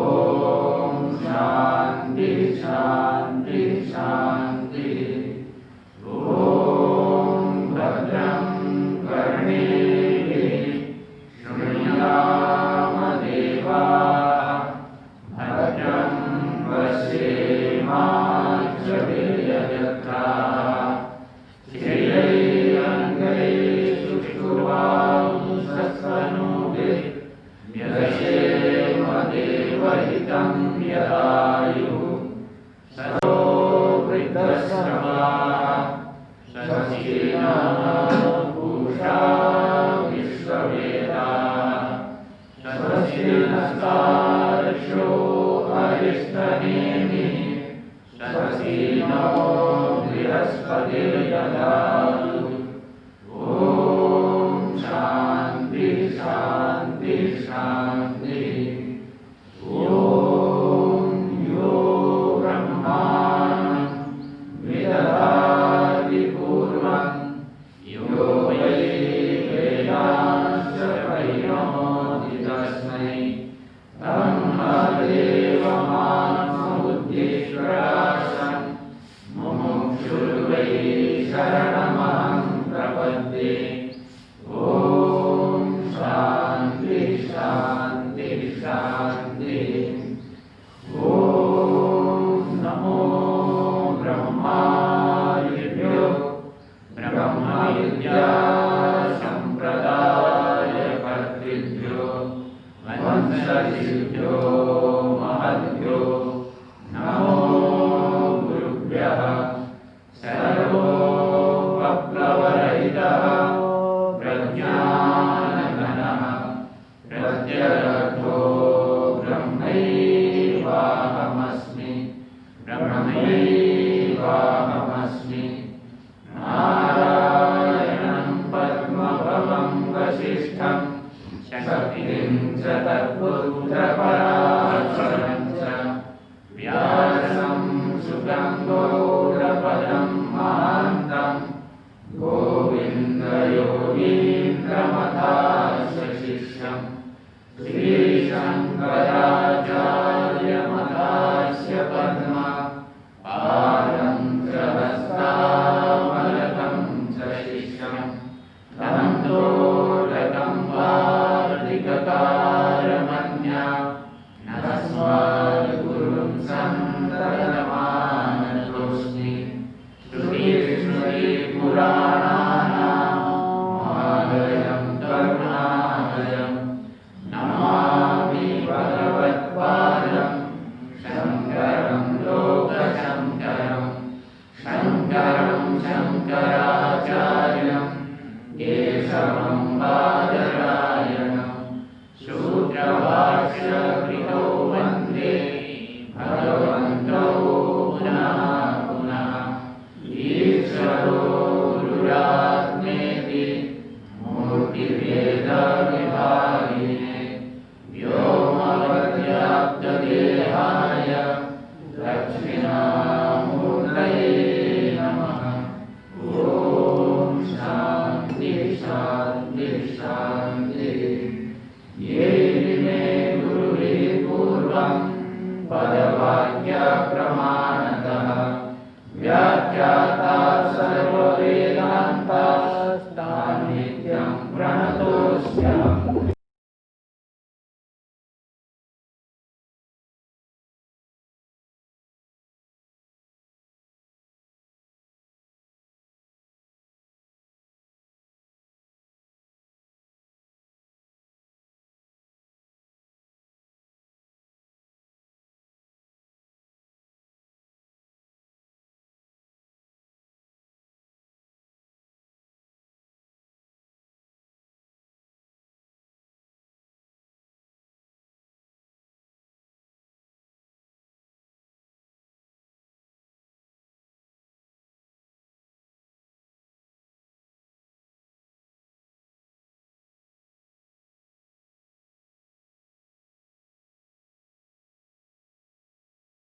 शान्ति शान्ति शान्तिः ॐ भद्रं कर्णेभिः शृणुयामदेवाः भद्रं पश्येमाक्षभिर्यजत्राः श्रियैरङ्गैः सुष्ठुवांसस्तनूभिः व्यशेम देवहितं यदायुः सतो वृद्धश्रवाः शशीनः पूषा विश्ववेदाः शशीनस्तार्क्ष्यो अरिष्टनेमिः शशीनो बृहस्पतिर्दधातु ॐ ॐ शान्ति शान्ति शान्तिः। ॐ नमो ब्रह्मादिभ्यो ब्रह्मविद्या सम्प्रदायकर्तृभ्यो वंशऋषिभ्यो महद्भ्यो नमो गुरुभ्यः। सर्वोपप्लवरहितः प्रज्ञानघनः प्रत्यगर्थो ब्रह्मैवाहमस्मि ब्रह्मैवाहमस्मि। नारायणं पद्मभवं वसिष्ठं शक्तिं च तत्पुत्रपराशरं च व्यासं सुतं गौरपदं महान्तं गोविन्दयोगीन्द्रमथास्य शिष्यं श्रीशङ्कराचार्यमथास्य पद्मा पादं च हस्तामलकं च शिष्यं तं तोटकं वार्तिककारमन्या नस्माद्गुरुं सन्ततमानतोऽस्मि। श्रुतिस्मृतिपुराणानामालयं करुणालयं नमामि भगवत्पादं शङ्करं लोकशङ्करं शङ्करं शङ्कराचार्यं केशवं बादरायणं सूत्रभाष्यकृतौ वन्दे भगवन्तौ पुनः पुनः। ईश्वरो गुरुरात्मेति मूर्तिभेदविभागिने व्योमवद्व्याप्तदेहाय दक्षिणामूर्तये नमः। ॐ शान्ति शान्ति शान्ति।